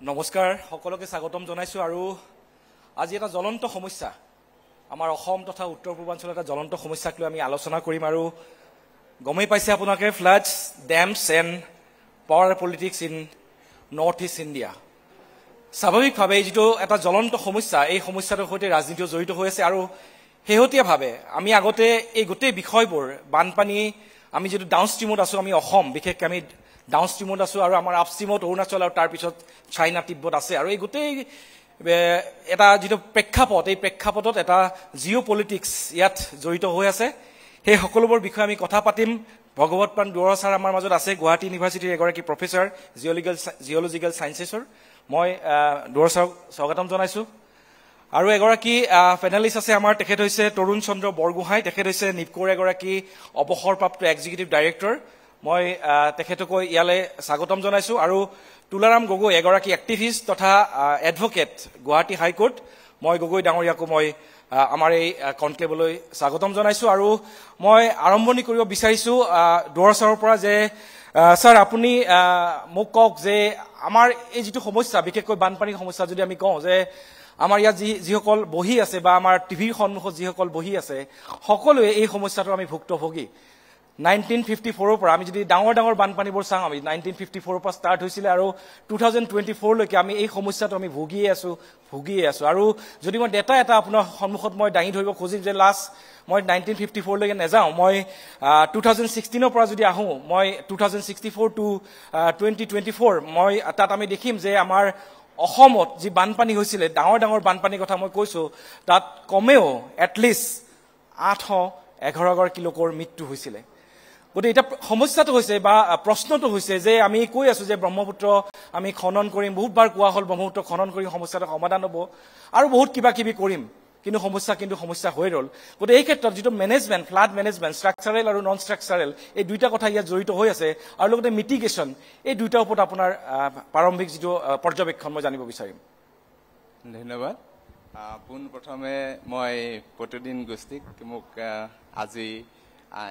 নমস্কাৰ সকলোকে স্বাগতম জনাইছো আৰু আজি এটা জ্বলন্ত সমস্যা আমাৰ অসম তথা উত্তৰ পূৰ্বাঞ্চলৰ এটা জ্বলন্ত সমস্যাক লৈ আমি আলোচনা কৰিম আৰু গমেই পাইছে আপোনালোকে floods dams and power politics in North East India স্বাভাৱিকভাৱে যিটো এটা জ্বলন্ত সমস্যা এই সমস্যাটোৰ সৈতে ৰাজনীতিও জড়িত হৈ আছে আৰু শেহতীয়াভাৱে আমি আগতে এই গোটেই বিষয়বোৰ বানপানী আমি যিটো ডাউনষ্ট্ৰীমত আছো আমি অসম বিশেষকৈ আমি ডাউনষ্ট্ৰীমত আছো আৰু আমাৰ আপষ্ট্ৰীমত অৰুণাচল আৰু তাৰ পিছত চাইনা তিব্বত আছে আৰু এই গোটেই এটা যিটো প্ৰেক্ষাপট এই প্ৰেক্ষাপটত এটা জিঅ' পলিটিক্স ইয়াত জড়িত হৈ আছে সেই সকলোবোৰ বিষয়ে আমি কথা পাতিম ভগৱতপ্ৰাণ দুৱৰা ছাৰ আমাৰ মাজত আছে গুৱাহাটী ইউনিভাৰ্চিটিৰ এগৰাকী প্ৰফেচাৰ জিঅ'লজিকেল ছায়েন্সেছৰ মই দুৱৰা ছাৰক স্বাগতম জনাইছো আৰু এগৰাকী পেনেলিষ্ট আছে আমাৰ তেখেত হৈছে তৰুণ চন্দ্ৰ বৰগোহাঁই তেখেত হৈছে নিপকোৰ এগৰাকী অৱসৰপ্ৰাপ্ত এক্সিকিউটিভ ডাইৰেক্টৰ মই তেখেতকৈ ইয়ালৈ স্বাগতম জনাইছো আৰু তুলাৰাম গগৈ এগৰাকী এক্টিভিষ্ট তথা এডভকেট গুৱাহাটী হাইকোৰ্ট মই গগৈ ডাঙৰীয়াকো মই আমাৰ এই কনক্লেভলৈ স্বাগতম জনাইছো আৰু মই আৰম্ভণি কৰিব বিচাৰিছো দুৱৰা ছাৰৰ পৰা যে ছাৰ আপুনি মোক কওক যে আমাৰ এই যিটো সমস্যা বিশেষকৈ বানপানীৰ সমস্যা যদি আমি কওঁ যে আমাৰ ইয়াত যিসকল বহি আছে বা আমাৰ টিভিৰ সন্মুখত যিসকল বহি আছে সকলোৱে এই সমস্যাটো আমি ভুক্তভোগী 1954 পৰা আমি যদি ডাঙৰ বানপানীবোৰ চাওঁ আমি 1954 পৰা ষ্টাৰ্ট হৈছিলে আৰু 2024 লৈকে আমি এই সমস্যাটো আমি ভুগিয়ে আছো আৰু যদি মই ডেটা এটা আপোনাৰ সন্মুখত মই দাঙি ধৰিব খুজিম যে লাষ্ট মই 1954 লৈকে নাযাওঁ মই 2016 পৰা যদি আহোঁ মই 2064 টু 2024 মই তাত আমি দেখিম যে আমাৰ অসমত যি বানপানী হৈছিলে ডাঙৰ বানপানীৰ কথা মই কৈছো তাত কমেও এটলিষ্ট 811 লোকৰ মৃত্যু হৈছিলে গতিকে এটা সমস্যাটো হৈছে বা প্ৰশ্নটো হৈছে যে আমি কৈ আছো যে ব্ৰহ্মপুত্ৰ আমি খনন কৰিম বহুতবাৰ কোৱা হ'ল ব্ৰহ্মপুত্ৰ খনন কৰি সমস্যাটো সমাধান হ'ব আৰু বহুত কিবা কৰিম কিন্তু সমস্যা হৈ ৰল গতিকে এই ক্ষেত্ৰত যিটো মেনেজমেণ্ট ফ্লাড মেনেজমেণ্ট ষ্ট্ৰাকচাৰেল আৰু নন ষ্ট্ৰাকচাৰেল এই দুইটা কথা ইয়াত জড়িত হৈ আছে আৰু লগতে মিটিগেশ্যন এই দুইটাৰ ওপৰত আপোনাৰ প্ৰাৰম্ভিক যিটো পৰ্যবেক্ষণ মই জানিব বিচাৰিম ধন্যবাদ পোনপ্ৰথমে মই প্ৰতিদিন গোষ্ঠীক মোক আজি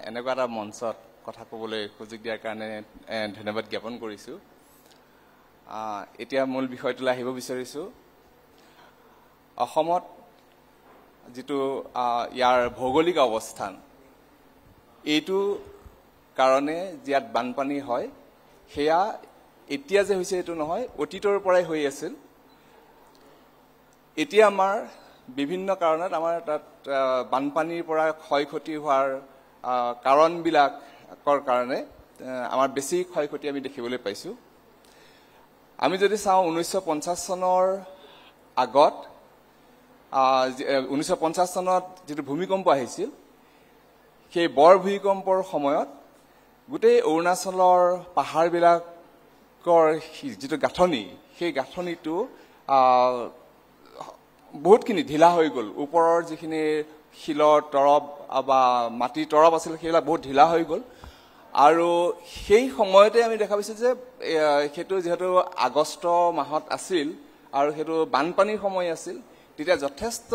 এনেকুৱা এটা মঞ্চত কথা ক'বলৈ সুযোগ দিয়াৰ কাৰণে ধন্যবাদ জ্ঞাপন কৰিছোঁ এতিয়া মূল বিষয়টোলৈ আহিব বিচাৰিছোঁ অসমত যিটো ইয়াৰ ভৌগোলিক অৱস্থান এইটো কাৰণে ইয়াত বানপানী হয় সেয়া এতিয়া যে হৈছে এইটো নহয় অতীতৰ পৰাই হৈ আছিল এতিয়া আমাৰ বিভিন্ন কাৰণত আমাৰ তাত বানপানীৰ পৰা ক্ষয় ক্ষতি হোৱাৰ কাৰণবিলাকৰ কাৰণে আমাৰ বেছি ক্ষয় ক্ষতি আমি দেখিবলৈ পাইছোঁ আমি যদি চাওঁ 1950 চনৰ আগত 1950 চনত যিটো ভূমিকম্প আহিছিল সেই বৰ ভূমিকম্পৰ সময়ত গোটেই অৰুণাচলৰ পাহাৰবিলাকৰ যিটো গাঁথনি সেই গাঁথনিটো বহুতখিনি ঢিলা হৈ গ'ল ওপৰৰ যিখিনি শিলৰ তৰপ বা মাটিৰ তৰপ আছিল সেইবিলাক বহুত ঢিলা হৈ গ'ল আৰু সেই সময়তে আমি দেখা পাইছোঁ যে সেইটো যিহেতু আগষ্ট মাহত আছিল আৰু সেইটো বানপানীৰ সময় আছিল তেতিয়া যথেষ্ট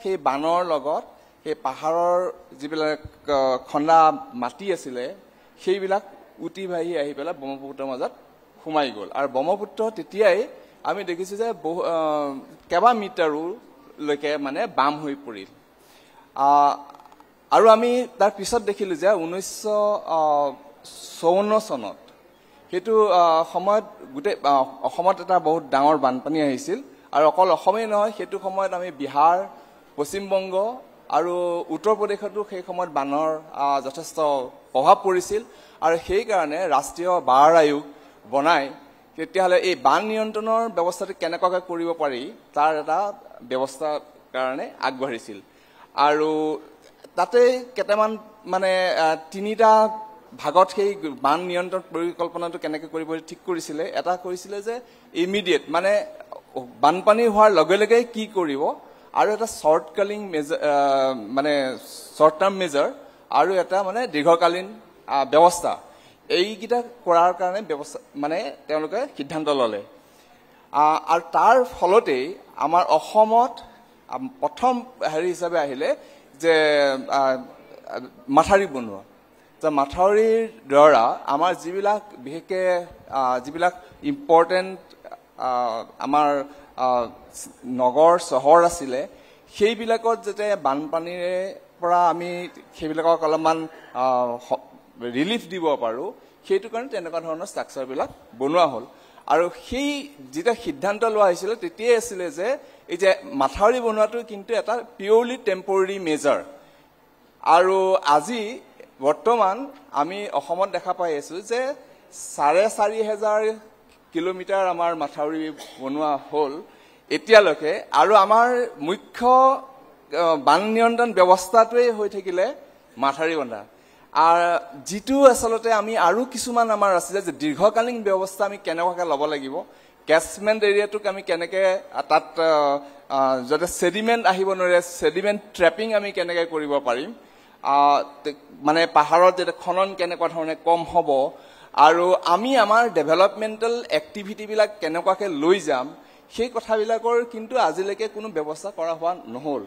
সেই বানৰ লগত সেই পাহাৰৰ যিবিলাক খন্দা মাটি আছিলে সেইবিলাক উটি ভাহি আহি পেলাই ব্ৰহ্মপুত্ৰৰ মাজত সোমাই গ'ল আৰু ব্ৰহ্মপুত্ৰ তেতিয়াই আমি দেখিছোঁ যে কেইবা মিটাৰলৈকে মানে বাম হৈ পৰিল আৰু আমি তাৰ পিছত দেখিলোঁ যে 1954 চনত সেইটো সময়ত গোটেই অসমত এটা বহুত ডাঙৰ বানপানী আহিছিল আৰু অকল অসমেই নহয় সেইটো সময়ত আমি বিহাৰ পশ্চিমবংগ আৰু উত্তৰ প্ৰদেশতো সেই সময়ত বানৰ যথেষ্ট প্ৰভাৱ পৰিছিল আৰু সেইকাৰণে ৰাষ্ট্ৰীয় বাৰ আয়োগ বনাই তেতিয়াহ'লে এই বান নিয়ন্ত্ৰণৰ ব্যৱস্থাটো কেনেকুৱাকৈ কৰিব পাৰি তাৰ এটা ব্যৱস্থাৰ কাৰণে আগবাঢ়িছিল আৰু তাতে কেইটামান মানে তিনিটা ভাগত সেই বান নিয়ন্ত্ৰণ পৰিকল্পনাটো কেনেকৈ কৰিব ঠিক কৰিছিলে এটা কৰিছিলে যে ইমিডিয়েট মানে বানপানী হোৱাৰ লগে লগে কি কৰিব আৰু এটা শ্বৰ্টকালীন মেজাৰ মানে শ্বৰ্ট টাৰ্ম মেজাৰ আৰু এটা মানে দীৰ্ঘকালীন ব্যৱস্থা এইকেইটা কৰাৰ কাৰণে ব্যৱস্থা মানে তেওঁলোকে সিদ্ধান্ত ল'লে আৰু তাৰ ফলতেই আমাৰ অসমত প্ৰথম হিচাপে আহিলে যে মাথাউৰি বনোৱা যে মাথাউৰিৰ দ্বাৰা আমাৰ যিবিলাক বিশেষকৈ যিবিলাক ইম্পৰ্টেণ্ট আমাৰ নগৰ চহৰ আছিলে সেইবিলাকত যাতে বানপানীৰে পৰা আমি সেইবিলাকক অলপমান ৰিলিফ দিব পাৰোঁ সেইটো কাৰণে তেনেকুৱা ধৰণৰ ষ্ট্ৰাকচাৰবিলাক বনোৱা হ'ল আৰু সেই যেতিয়া সিদ্ধান্ত লোৱা হৈছিল তেতিয়াই আছিলে যে এই যে মাথাউৰি বনোৱাটো কিন্তু এটা পিয়ৰলি টেম্পৰৰী মেজাৰ আৰু আজি বৰ্তমান আমি অসমত দেখা পাই আছো যে 4,500 কিলোমিটাৰ আমাৰ মাথাউৰি বনোৱা হ'ল এতিয়ালৈকে আৰু আমাৰ মুখ্য বান নিয়ন্ত্ৰণ ব্যৱস্থাটোৱেই হৈ থাকিলে মাথাউৰি বন্ধা আৰু যিটো আচলতে আমি আৰু কিছুমান আমাৰ আছিলে যে দীৰ্ঘকালীন ব্যৱস্থা আমি কেনেকুৱাকৈ ল'ব লাগিব কেচমেণ্ট এৰিয়াটোক আমি কেনেকৈ তাত যাতে ছেডিমেণ্ট আহিব নোৱাৰে ছেডিমেণ্ট ট্ৰেপিং আমি কেনেকৈ কৰিব পাৰিম মানে পাহাৰত যাতে খনন কেনেকুৱা ধৰণে কম হ'ব আৰু আমি আমাৰ ডেভেলপমেণ্টেল এক্টিভিটিবিলাক কেনেকুৱাকৈ লৈ যাম সেই কথাবিলাকৰ কিন্তু আজিলৈকে কোনো ব্যৱস্থা কৰা হোৱা নহ'ল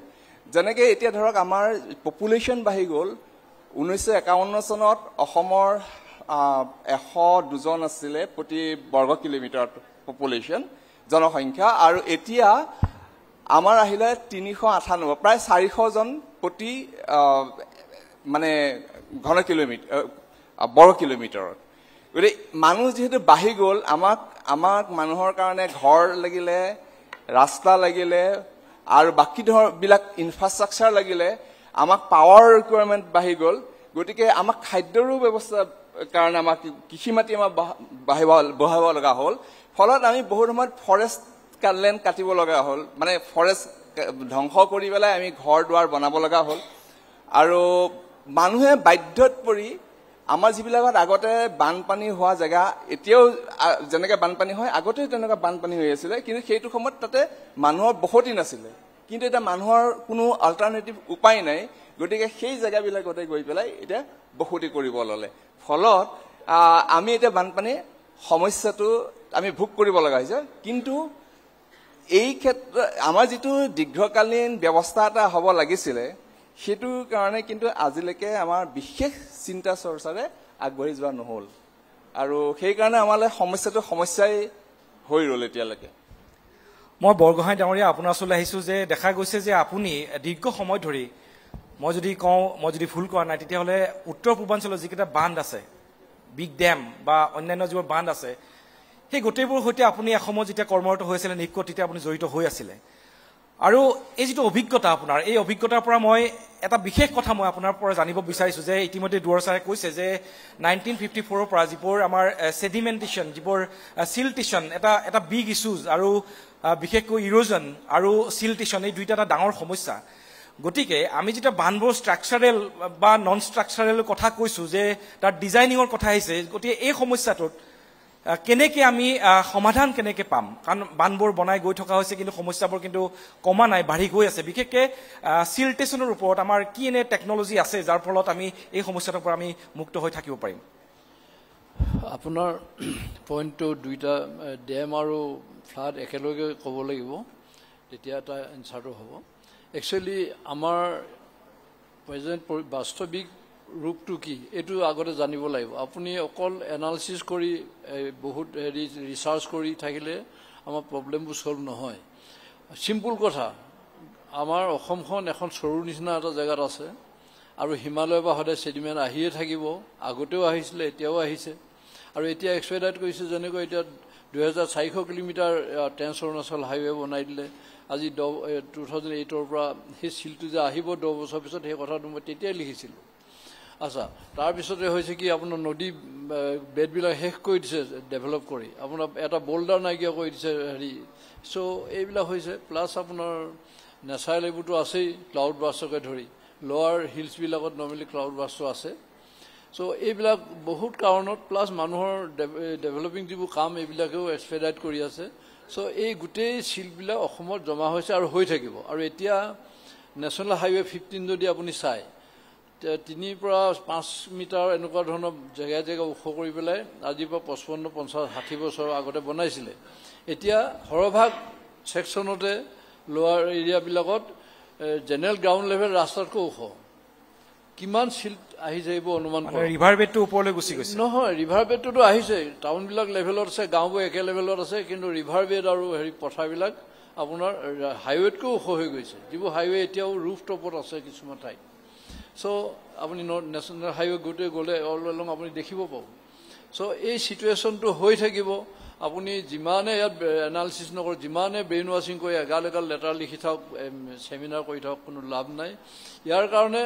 যেনেকৈ এতিয়া ধৰক আমাৰ পপুলেশ্যন বাঢ়ি গ'ল 1951 চনত অসমৰ 102 জন আছিলে প্ৰতি বৰ্গ কিলোমিটাৰ পপুলেশ্যন জনসংখ্যা আৰু এতিয়া আমাৰ আহিলে 398 প্ৰায় 400 জন প্ৰতি মানে ঘন কিলোমিটাৰ বৰ্গ কিলোমিটাৰত গতিকে মানুহ যিহেতু বাঢ়ি গ'ল আমাক মানুহৰ কাৰণে ঘৰ লাগিলে ৰাস্তা লাগিলে আৰু বাকী ধৰবিলাক ইনফ্ৰাষ্ট্ৰাকচাৰ লাগিলে আমাক পাৱাৰ ৰিকুৱাৰমেণ্ট বাঢ়ি গ'ল গতিকে আমাক খাদ্যৰো ব্যৱস্থা কাৰণে আমাক কৃষি মাটি আমাৰ বঢ়াব লগা হ'ল ফলত আমি বহুত সময়ত ফৰেষ্ট লেণ্ড কাটিব লগা হ'ল মানে ফৰেষ্ট ধ্বংস কৰি পেলাই আমি ঘৰ দুৱাৰ বনাব লগা হ'ল আৰু মানুহে বাধ্যত পৰি আমাৰ যিবিলাকত আগতে বানপানী হোৱা জেগা এতিয়াও যেনেকৈ বানপানী হয় আগতেও তেনেকুৱা বানপানী হৈ আছিলে কিন্তু সেইটো সময়ত তাতে মানুহৰ বসতি নাছিলে কিন্তু এতিয়া মানুহৰ কোনো অল্টাৰনেটিভ উপায় নাই গতিকে সেই জেগাবিলাকতে গৈ পেলাই এতিয়া বসতি কৰিব ল'লে ফলত আমি এতিয়া বানপানীৰ সমস্যাটো আমি ভোগ কৰিব লগা হৈছে কিন্তু এই ক্ষেত্ৰত আমাৰ যিটো দীৰ্ঘকালীন ব্যৱস্থা এটা হ'ব লাগিছিলে সেইটো কাৰণে কিন্তু আজিলৈকে আমাৰ বিশেষ চিন্তা চৰ্চাৰে আগবাঢ়ি যোৱা নহ'ল আৰু সেইকাৰণে আমালৈ সমস্যাটো সমস্যাই হৈ ৰ'ল এতিয়ালৈকে মই বৰগোহাঁই ডাঙৰীয়া আপোনাৰ ওচৰলৈ আহিছোঁ যে দেখা গৈছে যে আপুনি দীৰ্ঘ সময় ধৰি মই যদি ভুল কৰা নাই তেতিয়াহ'লে উত্তৰ পূৰ্বাঞ্চলৰ যিকেইটা বান্ধ আছে বিগ ডেম বা অন্যান্য যিবোৰ বান্ধ আছে সেই গোটেইবোৰৰ সৈতে আপুনি এসময়ত যেতিয়া কৰ্মৰত হৈছিলে নিকট তেতিয়া আপুনি জড়িত হৈ আছিলে আৰু এই যিটো অভিজ্ঞতা আপোনাৰ এই অভিজ্ঞতাৰ পৰা মই এটা বিশেষ কথা মই আপোনাৰ পৰা জানিব বিচাৰিছোঁ যে ইতিমধ্যে দুৱাৰ ছাৰে কৈছে যে 1954ৰ পৰা যিবোৰ আমাৰ ছেডিমেণ্টেশ্যন যিবোৰ চিলটেশ্যন এটা বিগ ইছ্যুজ আৰু বিশেষকৈ ইৰোজন আৰু চিলটেশ্যন এই দুইটা এটা ডাঙৰ সমস্যা গতিকে আমি যেতিয়া বান্ধবোৰ ষ্ট্ৰাকচাৰেল বা নন ষ্ট্ৰাকচাৰেল কথা কৈছোঁ যে তাৰ ডিজাইনিঙৰ কথা আহিছে গতিকে এই সমস্যাটোত কেনেকৈ আমি সমাধান কেনেকৈ পাম কাৰণ বান্ধবোৰ বনাই গৈ থকা হৈছে কিন্তু সমস্যাবোৰ কিন্তু কমা নাই বাঢ়ি গৈ আছে বিশেষকৈ চিলটেশ্যনৰ ওপৰত আমাৰ কি এনে টেকনলজি আছে যাৰ ফলত আমি এই সমস্যাটোৰ পৰা আমি মুক্ত হৈ থাকিব পাৰিম আপোনাৰ পইণ্টটো দুইটা ডেম আৰু ফ্লাড একেলগে ক'ব লাগিব তেতিয়া এটা এনচাৰটো হ'ব একচুৱেলি আমাৰ প্ৰেজেণ্ট বাস্তৱিক ৰূপটো কি এইটো আগতে জানিব লাগিব আপুনি অকল এনালিচিছ কৰি বহুত ৰিচাৰ্চ কৰি থাকিলে আমাৰ প্ৰব্লেমবোৰ ছল্ভ নহয় চিম্পুল কথা আমাৰ অসমখন এখন চৰুৰ নিচিনা এটা জেগাত আছে আৰু হিমালয়ৰ পৰা সদায় ছেডিমেণ্ট আহিয়ে থাকিব আগতেও আহিছিলে এতিয়াও আহিছে আৰু এতিয়া এক্সপেডাইট কৰিছে যেনেকৈ এতিয়া 2400 কিলোমিটাৰ ট্ৰেন্স অৰুণাচল হাইৱে বনাই দিলে আজি 2008ৰ পৰা সেই চিলটো যে আহিব 10 বছৰ পিছত সেই কথাটো মই তেতিয়াই লিখিছিলোঁ আচ্ছা তাৰপিছতে হৈছে কি আপোনাৰ নদী বেডবিলাক শেষ কৰি দিছে ডেভেলপ কৰি আপোনাৰ এটা বল্ডাৰ নাইকিয়া কৰি দিছে হেৰি চ' এইবিলাক হৈছে প্লাছ আপোনাৰ নেচাৰেল এইবোৰতো আছেই ক্লাউড বাষ্টকে ধৰি লোৱাৰ হিলছবিলাকত নৰ্মেলি ক্লাউড বাষ্টটো আছে চ' এইবিলাক বহুত কাৰণত প্লাছ মানুহৰ ডেভেলপিং যিবোৰ কাম এইবিলাকেও এক্সপেডাইট কৰি আছে চ' এই গোটেই চিলবিলাক অসমত জমা হৈছে আৰু হৈ থাকিব আৰু এতিয়া নেশ্যনেল হাইৱে 15 যদি আপুনি চায় 3 পৰা 5 মিটাৰ এনেকুৱা ধৰণৰ জেগাই জেগা ওখ কৰি পেলাই আজিৰ পৰা 55, 50, 60 বছৰ আগতে বনাইছিলে এতিয়া সৰহভাগ ছেকশ্যনতে লোৱাৰ এৰিয়াবিলাকত জেনেৰেল গ্ৰাউণ্ড লেভেল ৰাস্তাতকৈ ওখ কিমান শিল্ড আহিছে এইবোৰ অনুমান কৰক ৰিভাৰ বেডটো ওপৰলৈ গুচি গৈছে নহয় ৰিভাৰ বেডটোতো আহিছে টাউনবিলাক লেভেলত আছে গাঁওবোৰ একে লেভেলত আছে কিন্তু ৰিভাৰ বেড আৰু হেৰি পথাৰবিলাক আপোনাৰ হাইৱেতকৈও ওখ হৈ গৈছে যিবোৰ হাইৱে এতিয়াও ৰুফ টপত আছে কিছুমান ঠাইত চ' আপুনি নেশ্যনেল হাইৱে গোটেই গ'লে অল এলং আপুনি দেখিব পাব চ' এই চিটুৱেশ্যনটো হৈ থাকিব আপুনি যিমানে ইয়াত এনালিচিছ নকৰক যিমানে ব্ৰেইন ৱাশ্বিং কৰি এগাল এগাল লেটাৰ লিখি থাকক ছেমিনাৰ কৰি থাকক কোনো লাভ নাই ইয়াৰ কাৰণে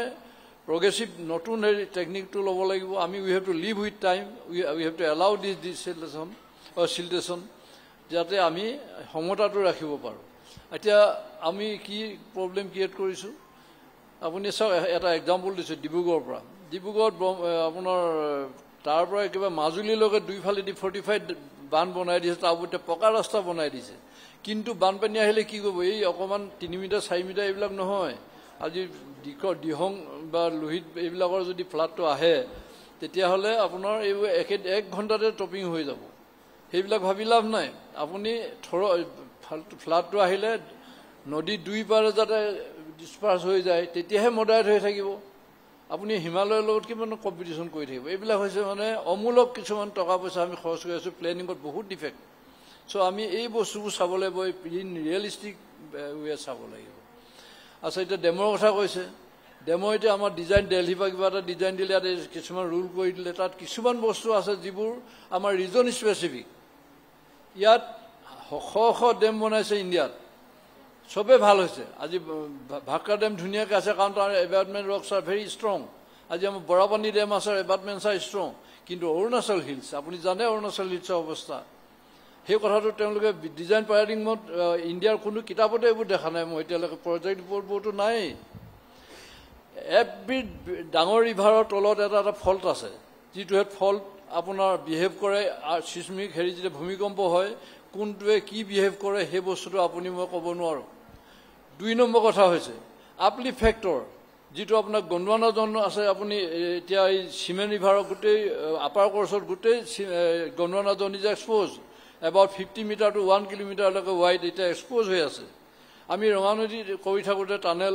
প্ৰগ্ৰেছিভ নতুন হেৰি টেকনিকটো ল'ব লাগিব আমি we have to live with time we have to allow চিল্ড্ৰেশ্যন যাতে আমি সমতাটো ৰাখিব পাৰোঁ এতিয়া আমি কি প্ৰব্লেম ক্ৰিয়েট কৰিছোঁ আপুনি চাওক এটা এক্সাম্পল দিছোঁ ডিব্ৰুগড়ৰ পৰা ডিব্ৰুগড়ত আপোনাৰ তাৰ পৰা একেবাৰে মাজুলীলৈকে দুইফালেদি 45 বান বনাই দিছে তাৰ ওপৰতে পকা ৰাস্তা বনাই দিছে কিন্তু বানপানী আহিলে কি কৰিব এই অকণমান 3 মিটাৰ 4 মিটাৰ এইবিলাক নহয় আজি দিহং বা লোহিত এইবিলাকৰ যদি ফ্লাডটো আহে তেতিয়াহ'লে আপোনাৰ এইবোৰ এক ঘণ্টাতে টপিং হৈ যাব সেইবিলাক ভাবি লাভ নাই আপুনি ফ্লাডটো আহিলে নদী দুই পাৰে যাতে ডিছপাৰ্চ হৈ যায় তেতিয়াহে মডাৰেট হৈ থাকিব আপুনি হিমালয়ৰ লগত কিমান কম্পিটিশ্যন কৰি থাকিব এইবিলাক হৈছে মানে অমূলক কিছুমান টকা পইচা আমি খৰচ কৰি আছোঁ প্লেনিঙত বহুত ডিফেক্ট চ' আমি এই বস্তুবোৰ চাব লাগিব ইন ৰিয়েলিষ্টিক ৱে চাব লাগিব আচ্ছা এতিয়া ডেমৰ কথা কৈছে ডেম এতিয়া আমাৰ ডিজাইন দেলহিৰ পৰা কিবা এটা ডিজাইন দিলে ইয়াত কিছুমান ৰুল কৰি দিলে তাত কিছুমান বস্তু আছে যিবোৰ আমাৰ ৰিজন স্পেচিফিক ইয়াত শ ডেম বনাইছে ইণ্ডিয়াত চবেই ভাল হৈছে আজি ভাক্ৰা ডেম ধুনীয়াকৈ আছে কাৰণ তাৰ এবাৰ্টমেণ্ট ৰকছ আৰ ভেৰি ষ্ট্ৰং আজি আমাৰ বৰাপানী ডেম আছে এবাৰ্টমেণ্টছ আৰ ষ্ট্ৰং কিন্তু অৰুণাচল হিলছ আপুনি জানে অৰুণাচল হিলছৰ অৱস্থা সেই কথাটো তেওঁলোকে ডিজাইন পেৰাডিগমত ইণ্ডিয়াৰ কোনো কিতাপতে এইবোৰ দেখা নাই মই এতিয়ালৈকে প্ৰজেক্ট ৰিপৰ্টবোৰতো নাই এভৰি ডাঙৰ ৰিভাৰৰ তলত এটা ফল্ট আছে যিটোহে ফল্ট আপোনাৰ বিহেভ কৰে চিছমিক হেৰি যেতিয়া ভূমিকম্প হয় কোনটোৱে কি বিহেভ কৰে সেই বস্তুটো আপুনি মই ক'ব নোৱাৰোঁ 2 নম্বৰ কথা হৈছে আপলিফ্ট ফেক্টৰ যিটো আপোনাৰ গণ্ডৱানাজন আছে আপুনি এতিয়া এই চিমেণ্ট ৰিভাৰৰ গোটেই আপাৰ কৰ্চত গোটেই গণ্ডৱানাজন is expose about 50 metre two 1 কিলোমিটাৰলৈকে wide এতিয়া এক্সপ'জ হৈ আছে আমি ৰঙানদী কৰি থাকোঁতে tunnel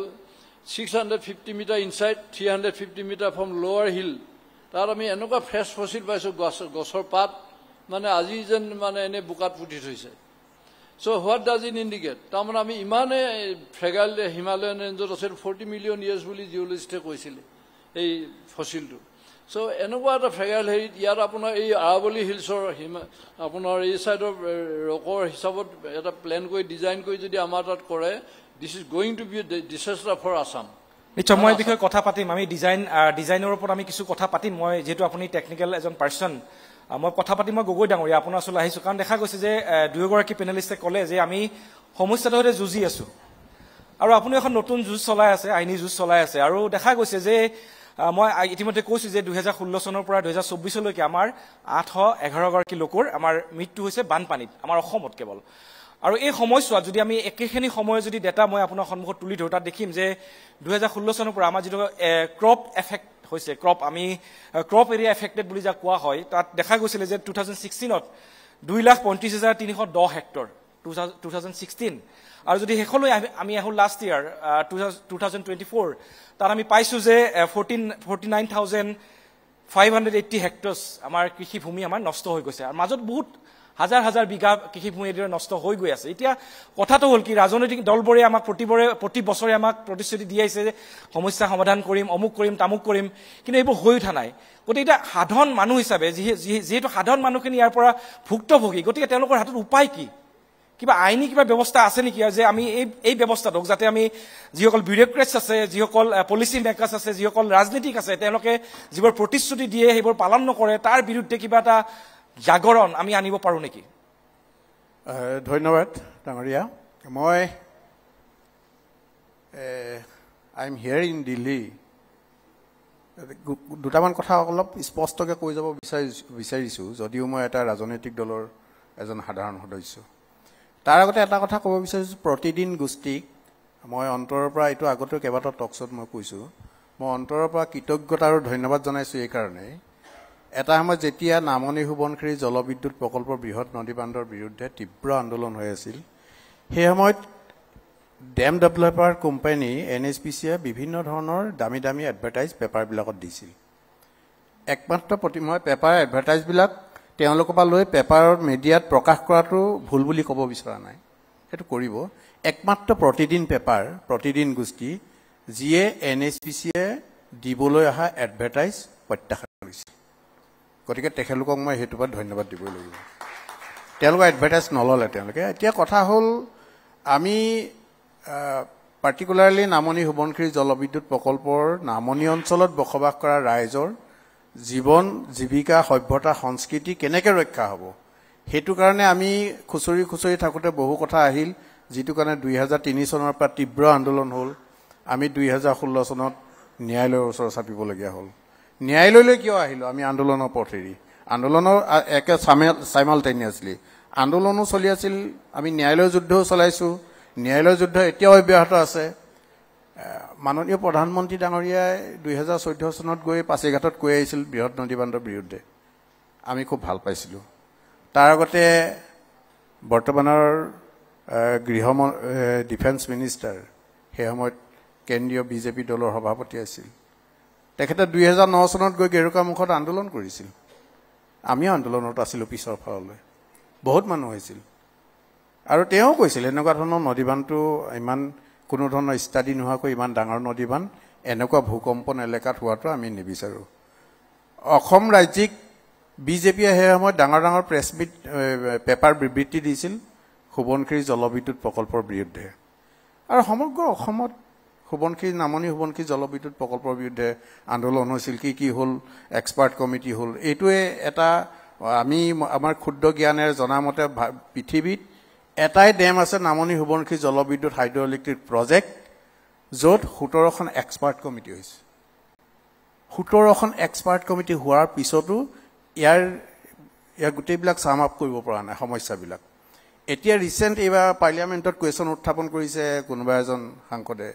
650 metre inside 350 metre from লোৱাৰ হিল তাত আমি এনেকুৱা ফ্ৰেছ ফচিল পাইছোঁ গছৰ পাত মানে আজি যেন মানে এনে বোকাত পুতি থৈছে চ' হোৱাট ডাজ ইট ইণ্ডিকেট তাৰমানে আমি ইমানে ফ্ৰেগাইল হিমালয়ান ৰেঞ্জত আছিল 40 মিলিয়ন ইয়াৰ্ছ বুলি জিঅ'লজিষ্টে কৈছিলে এই ফচিলটো চ' এনেকুৱা এটা ফ্ৰেগাইল হেৰিত ইয়াত আপোনাৰ এই আৰাৱলী হিলছৰ আপোনাৰ এই ছাইডৰ ৰকৰ হিচাপত এটা প্লেন কৰি ডিজাইন কৰি যদি আমাৰ তাত কৰে this is going to be disaster for Assam নিশ্চয় মই এই বিষয়ে কথা পাতিম আমি ডিজাইনৰ ওপৰত আমি কিছু কথা পাতিম মই যিহেতু আপুনি টেকনিকেল এজন পাৰ্চন মই কথা পাতিম মই গগৈ ডাঙৰীয়া আপোনাৰ ওচৰলৈ আহিছোঁ কাৰণ দেখা গৈছে যে দুয়োগৰাকী পেনেলিষ্টে ক'লে যে আমি সমস্যাটোৰ সৈতে যুঁজি আছোঁ আৰু আপুনি এখন নতুন যুঁজ চলাই আছে আইনী যুঁজ চলাই আছে আৰু দেখা গৈছে যে মই ইতিমধ্যে কৈছোঁ যে 2016 চনৰ পৰা 2024 আমাৰ 811গৰাকী লোকৰ আমাৰ মৃত্যু হৈছে বানপানীত আমাৰ অসমত কেৱল আৰু এই সময়ছোৱাত যদি আমি একেখিনি সময় যদি ডেটা মই আপোনাৰ সন্মুখত তুলি ধৰোঁ তাত দেখিম যে 2016 চনৰ পৰা আমাৰ যিটো ক্ৰপ এফেক্ট হৈছে ক্ৰপ এৰিয়া এফেক্টেড বুলি যাক কোৱা হয় তাত দেখা গৈছিলে যে 2016ত 2,35,310 হেক্টৰ 2016 আৰু যদি শেষলৈ আমি আহোঁ লাষ্ট ইয়াৰ 2024 তাত আমি পাইছোঁ যে 49,580 হেক্টৰ্ছ আমাৰ কৃষিভূমি আমাৰ নষ্ট হৈ গৈছে আৰু মাজত বহুত হাজাৰ বিঘা কৃষিভূমি এদৰে নষ্ট হৈ গৈ আছে এতিয়া কথাটো হ'ল কি ৰাজনৈতিক দলবোৰে আমাক প্ৰতি বছৰে আমাক প্ৰতিশ্ৰুতি দি আহিছে যে সমস্যা সমাধান কৰিম অমুক কৰিম তামুক কৰিম কিন্তু এইবোৰ হৈ উঠা নাই গতিকে এতিয়া সাধাৰণ মানুহ হিচাপে যিহেতু সাধাৰণ মানুহখিনি ইয়াৰ পৰা ভুক্তভোগী গতিকে তেওঁলোকৰ হাতত উপায় কি কিবা আইনী কিবা ব্যৱস্থা আছে নেকি যে আমি এই ব্যৱস্থাটোক যাতে আমি যিসকল বিউৰক্ৰেটছ আছে যিসকল পলিচি মেকাৰ্ছ আছে যিসকল ৰাজনীতিক আছে তেওঁলোকে যিবোৰ প্ৰতিশ্ৰুতি দিয়ে সেইবোৰ পালন নকৰে তাৰ বিৰুদ্ধে কিবা এটা জাগৰণ আমি আনিব পাৰোঁ নেকি ধন্যবাদ ডাঙৰীয়া মই I am here in Delhi দুটামান কথা অলপ স্পষ্টকৈ কৈ যাব বিচাৰিছোঁ যদিও মই এটা ৰাজনৈতিক দলৰ এজন সাধাৰণ সদস্য তাৰ আগতে এটা কথা ক'ব বিচাৰিছোঁ প্ৰতিদিন গোষ্ঠীক মই অন্তৰৰ পৰা এইটো আগতেও কেইবাটাও টকশ্বত মই কৈছোঁ মই অন্তৰৰ পৰা কৃতজ্ঞতা আৰু ধন্যবাদ জনাইছোঁ এইকাৰণে এটা সময়ত যেতিয়া নামনি সোৱণশিৰি জলবিদ্যুৎ প্ৰকল্পৰ বৃহৎ নদী বান্ধৰ বিৰুদ্ধে তীব্ৰ আন্দোলন হৈ আছিল সেই সময়ত ডেম ডেভেলপাৰ কোম্পানী NHPCয়ে বিভিন্ন ধৰণৰ দামী দামী এডভাৰটাইজ পেপাৰবিলাকত দিছিল। একমাত্ৰ মই পেপাৰ এডভাৰটাইজবিলাক তেওঁলোকৰ পৰা লৈ পেপাৰৰ মিডিয়াত প্ৰকাশ কৰাটো ভুল বুলি ক'ব বিচৰা নাই, সেইটো কৰিব। একমাত্ৰ প্ৰতিদিন পেপাৰ, প্ৰতিদিন গোষ্ঠী যিয়ে NHPCয়ে দিবলৈ অহা এডভাৰটাইজ প্ৰত্যাখ্যান কৰিছিল। গতিকে তেখেতলোকক মই সেইটোৰ পৰা ধন্যবাদ দিবই লাগিব। তেওঁলোকৰ এডভাৰটাইজ নল'লে তেওঁলোকে। এতিয়া কথা হ'ল আমি পাৰ্টিকুলাৰলি নামনি সোৱণশিৰি জলবিদ্যুৎ প্ৰকল্পৰ নামনি অঞ্চলত বসবাস কৰা ৰাইজৰ জীৱন জীৱিকা সভ্যতা সংস্কৃতি কেনেকৈ ৰক্ষা হ'ব, সেইটো কাৰণে আমি খুচৰি থাকোঁতে বহু কথা আহিল, যিটো কাৰণে 2003 চনৰ পৰা তীব্ৰ আন্দোলন হ'ল। আমি 2016 চনত ন্যায়ালয়ৰ ওচৰত চাপিবলগীয়া হ'ল। ন্যায়ালয়লৈ কিয় আহিলোঁ? আমি আন্দোলনৰ পথ এৰি, আন্দোলনৰ একে চাইমালটেনিয়াছলি আন্দোলনো চলি আছিল, আমি ন্যায়ালয় যুদ্ধও চলাইছোঁ। ন্যায়ালয় যুদ্ধ এতিয়াও অব্যাহত আছে। মাননীয় প্ৰধানমন্ত্ৰী ডাঙৰীয়াই 2014 চনত গৈ পাছিঘাটত কৈ আহিছিল বৃহৎ নদীবান্ধৰ বিৰুদ্ধে, আমি খুব ভাল পাইছিলোঁ। তাৰ আগতে বৰ্তমানৰ ডিফেন্স মিনিষ্টাৰ, সেই সময়ত কেন্দ্ৰীয় BJP দলৰ সভাপতি আছিল, তেখেতে 2009 চনত গৈ গেৰুকামুখত আন্দোলন কৰিছিল। আমিও আন্দোলনত আছিলোঁ পিছৰ ফাললৈ, বহুত মানুহ হৈছিল। আৰু তেওঁ কৈছিল এনেকুৱা ধৰণৰ নদীবান্ধটো ইমান কোনো ধৰণৰ ষ্টাডি নোহোৱাকৈ ইমান ডাঙৰ নদীবান্ধ এনেকুৱা ভূকম্পন এলেকাত হোৱাটো আমি নিবিচাৰোঁ। অসম ৰাজ্যিক BJPয়ে সেই সময়ত ডাঙৰ ডাঙৰ প্ৰেছ মিট পেপাৰ বিবৃতি দিছিল সোৱণশিৰি জলবিদ্যুৎ প্ৰকল্পৰ বিৰুদ্ধে। আৰু সমগ্ৰ অসমত নামনি সোৱণশিৰি জলবিদ্যুৎ প্ৰকল্পৰ বিৰুদ্ধে আন্দোলন হৈছিল। কি হ'ল, এক্সপাৰ্ট কমিটি হ'ল। এইটোৱে এটা আমি আমাৰ ক্ষুদ্ৰ জ্ঞানেৰে জনামতে পৃথিৱীত এটাই ডেম আছে নামনি সোৱণশিৰি জলবিদ্যুৎ হাইড্ৰ ইলেক্ট্ৰিক প্ৰজেক্ট, য'ত 17খন এক্সপাৰ্ট কমিটি হৈছে। 17খন এক্সপাৰ্ট কমিটি হোৱাৰ পিছতো ইয়াৰ গোটেইবিলাক চাম আপ কৰিব পৰা নাই সমস্যাবিলাক। এতিয়া ৰিচেণ্ট এইবাৰ পাৰ্লিয়ামেণ্টত কুৱেশ্যন উত্থাপন কৰিছে কোনোবা এজন সাংসদে,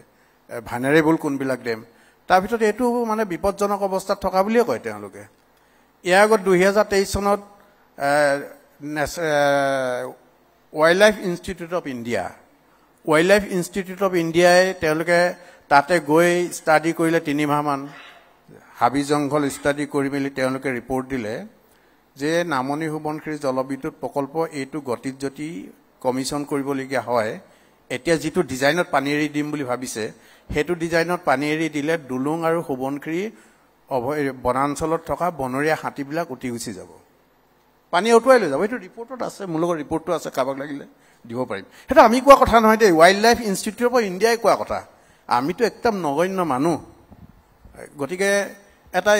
ভানেৰেবল কোনবিলাক ডেম, তাৰ ভিতৰত এইটো মানে বিপদজনক অৱস্থাত থকা বুলিয়ে কয় তেওঁলোকে। ইয়াৰ আগত 2023 চনত ৱাইল্ড লাইফ ইনষ্টিটিউট অফ ইণ্ডিয়াই তেওঁলোকে তাতে গৈ ষ্টাডি কৰিলে 3 মাহমান, হাবি জংঘল ষ্টাডি কৰি মেলি তেওঁলোকে ৰিপৰ্ট দিলে যে নামনি সোৱণশিৰি জলবিদ্যুৎ প্ৰকল্প এইটো গতিত যদি কমিশ্যন কৰিবলগীয়া হয়, এতিয়া যিটো ডিজাইনত পানী এৰি দিম বুলি ভাবিছে, সেইটো ডিজাইনত পানী এৰি দিলে দুলুং আৰু সোৱণশিৰি বনাঞ্চলত থকা বনৰীয়া হাতীবিলাক উটি গুচি যাব, পানী উটুৱাই লৈ যাব। এইটো ৰিপৰ্টত আছে, মোৰ লগত ৰিপৰ্টটো আছে, কাৰোবাক লাগিলে দিব পাৰিম। সেইটো আমি কোৱা কথা নহয় দেই, ৱাইল্ড লাইফ ইনষ্টিটিউট অফ ইণ্ডিয়াই কোৱা কথা। আমিতো একদম নগণ্য মানুহ। গতিকে এটা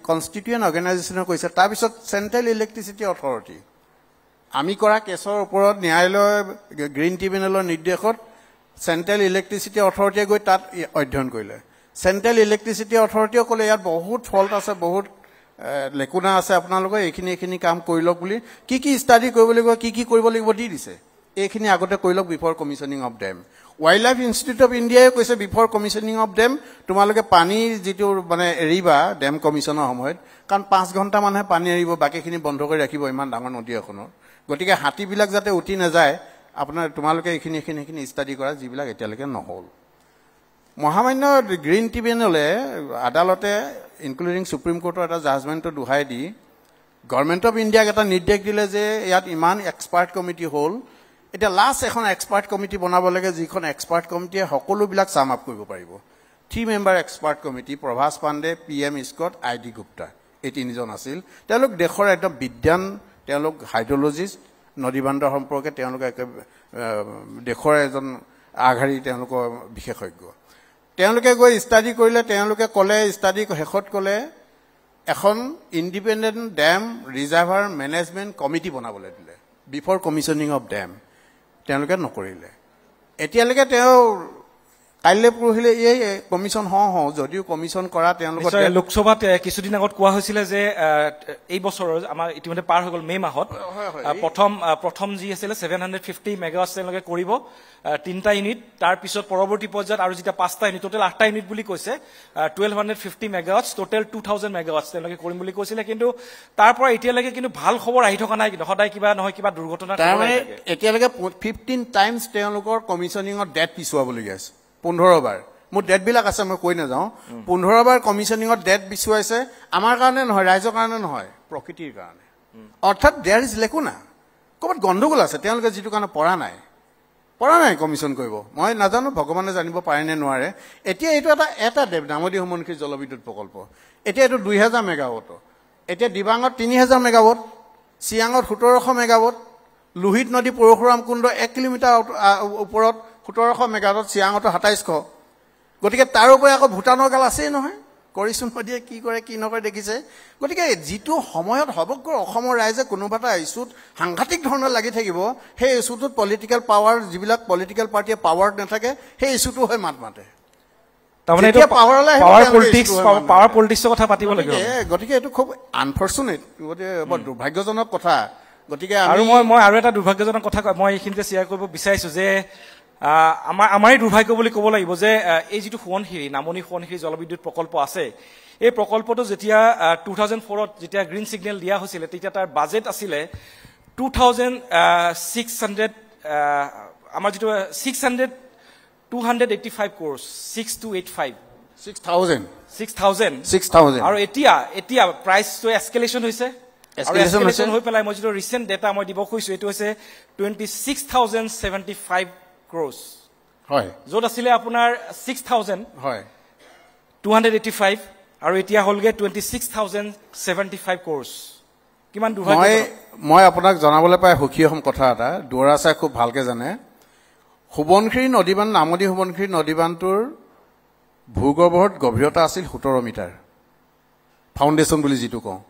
কনষ্টিটিউৱেণ্ট অৰ্গেনাইজেশ্যনে কৈছে। তাৰপিছত চেণ্ট্ৰেল ইলেক্ট্ৰিচিটি অথৰিটি, আমি কৰা কেছৰ ওপৰত ন্যায়ালয় গ্ৰীণ ট্ৰিবিউনেলৰ নিৰ্দেশত চেণ্ট্ৰেল ইলেক্ট্ৰিচিটি অথৰিটিয়ে গৈ তাত অধ্যয়ন কৰিলে। চেণ্ট্ৰেল ইলেক্ট্ৰিচিটি অথৰিটিয়ে ক'লে ইয়াত বহুত ফল্ট আছে, বহুত লেকুনা আছে, আপোনালোকে এইখিনি কাম কৰি লওক বুলি কি ষ্টাডি কৰিব লাগিব, কি কৰিব লাগিব দি দিছে। এইখিনি আগতে কৰি লওক before commissioning of dam. Wildlife Institute of ইণ্ডিয়াই কৈছে বিফৰ কমিশ্যনিং অফ ডেম তোমালোকে পানীৰ যিটো মানে এৰিবা ডেম কমিশ্যনৰ সময়ত, কাৰণ 5 ঘণ্টা মানুহে পানী এৰিব, বাকীখিনি বন্ধ কৰি ৰাখিব ইমান ডাঙৰ নদী এখনৰ। গতিকে হাতীবিলাক যাতে উঠি নাযায়, তোমালোকে এইখিনি ষ্টাডি কৰা, যিবিলাক এতিয়ালৈকে নহ'ল। মহামান্য গ্ৰীণ ট্ৰিবিউনেলে আদালতে ইনক্লুডিং সুপ্ৰিম কোৰ্টৰ এটা জাজমেণ্টটো দোহাই দি গভৰ্ণমেণ্ট অফ ইণ্ডিয়াক এটা নিৰ্দেশ দিলে যে ইয়াত ইমান এক্সপাৰ্ট কমিটি হ'ল, এতিয়া লাষ্ট এখন এক্সপাৰ্ট কমিটি বনাব লাগে, যিখন এক্সপাৰ্ট কমিটিয়ে সকলোবিলাক চাম আপ কৰিব পাৰিব। 3 member expert committee, Prabhas Pandey, PM Scott, ID Gupta, এই 3জন আছিল। তেওঁলোক দেশৰ একদম বিদ্যান, তেওঁলোক হাইড্ৰলজিষ্ট, নদীবান্ধৰ সম্পৰ্কে তেওঁলোকে দেশৰ এজন আগশাৰী তেওঁলোকৰ বিশেষজ্ঞ। তেওঁলোকে গৈ ষ্টাডি কৰিলে, তেওঁলোকে ক'লে, ষ্টাডি শেষত ক'লে এখন independent dam reservoir management committee বনাবলৈ দিলে বিফৰ কমিশ্যনিং অফ ডেম। তেওঁলোকে নকৰিলে। এতিয়ালৈকে তেওঁ কাইলৈ পৰহিলে এই কমিশ্যন হওঁ যদিও কমিশ্যন কৰা তেওঁলোকৰ লোকসভাত কিছুদিন আগত কোৱা হৈছিলে যে এই বছৰৰ আমাৰ ইতিমধ্যে পাৰ হৈ গ'ল মে' মাহত প্ৰথম যি আছিলে 750 মেগাৱাটছ তেওঁলোকে কৰিব 3টা ইউনিট তাৰপিছত পৰৱৰ্তী পৰ্যায়ত আৰু যেতিয়া 5টা ইউনিট টোটেল 8টা ইউনিট বুলি কৈছে 1250 মেগাৱাটছ টোটেল 2000 মেগাৱাটছ তেওঁলোকে কৰিম বুলি কৈছিলে কিন্তু তাৰ পৰা এতিয়ালৈকে কিন্তু ভাল খবৰ আহি থকা নাই কিন্তু সদায় কিবা নহয় কিবা দুৰ্ঘটনা এতিয়ালৈকে 15 টাইমছ তেওঁলোকৰ কমিশ্যনিঙৰ ডেট পিছুৱাবলগীয়া আছে 15 বাৰ মোৰ ডেটবিলাক আছে মই কৈ নাযাওঁ 15 বাৰ কমিশ্যনিঙৰ ডেট পিছুৱাইছে আমাৰ কাৰণে নহয় ৰাইজৰ কাৰণে নহয় প্ৰকৃতিৰ কাৰণে অৰ্থাৎ দেয়াৰ ইজ লেকুনা ক'ৰবাত গণ্ডগোল আছে তেওঁলোকে যিটো কাৰণে পৰা নাই কমিশ্যন কৰিব মই নাজানো ভগৱানে জানিব পাৰে নে নোৱাৰে এতিয়া এইটো এটা নামদি সমনখী জলবিদ্যুৎ প্ৰকল্প এতিয়া এইটো 2000 মেগাৱাট এতিয়া দিবাঙত 3000 মেগাৱাট চিয়াঙত 1700 মেগাৱাট লোহিত নদী পৰশুৰাম কুণ্ড 1 কিলোমিটাৰ ওপৰত 1700 মেগাৱাট চিয়াঙতো 2700 গতিকে তাৰ উপৰি আকৌ ভূটানৰ গাল আছেই নহয় কৰিছোন নদীয়ে কি কৰে কি নকৰে দেখিছে গতিকে যিটো সময়ত হবকৈ অসমৰ ৰাইজে কোনোবা এটা ইস্যুত সাংঘাতিক ধৰণৰ লাগি থাকিব সেই ইস্যুটোত পলিটিকেল পাৱাৰ যিবিলাক পলিটিকেল পাৰ্টিয়ে পাৱাৰ নাথাকে সেই ইস্যুটো হয় মাতে তাৰমানে পাৱাৰ পলিটিক্সৰ কথা পাতিব লাগিব গতিকে এইটো খুব আনফৰ্চুনেট গতিকে বৰ দুৰ্ভাগ্যজনক কথা গতিকে আৰু মই আৰু এটা দুৰ্ভাগ্যজনক কথা মই এইখিনিতে শ্বেয়াৰ কৰিব বিচাৰিছো যে আমাৰেই দুৰ্ভাগ্য বুলি ক'ব লাগিব যে এই যিটো সোৱণশিৰি নামনি সোৱণশিৰি জলবিদ্যুৎ প্ৰকল্প আছে এই প্ৰকল্পটো যেতিয়া 2004ত যেতিয়া গ্ৰীণ ছিগনেল দিয়া হৈছিলে তেতিয়া তাৰ বাজেট আছিলে 2600 আমাৰ যিটো 285 crores 6285 আৰু এতিয়া প্ৰাইচটো এস্কেলেশ্যন হৈছে এস্কেলেশ্যন হৈ পেলাই মই যিটো ৰিচেণ্ট ডেটা মই দিব খুজিছো এইটো হৈছে 26075 crores হয় য'ত আছিলে আপোনাৰ 6000 হয় 285 আৰু এতিয়া হ'লগে 26075 crores কিমান দুৰ্ভাগ্য মই আপোনাক জনাবলৈ পাই সুখী হ'ম কথা এটা দুৱৰাচাই খুব ভালকে জানে সোৱণশিৰি নদীবান্ধ নামদি সোৱণশিৰি নদীবান্ধটোৰ ভূগৰ্ভত গভীৰতা আছিল 17 মিটাৰ ফাউণ্ডেশ্যন বুলি যিটো কওঁ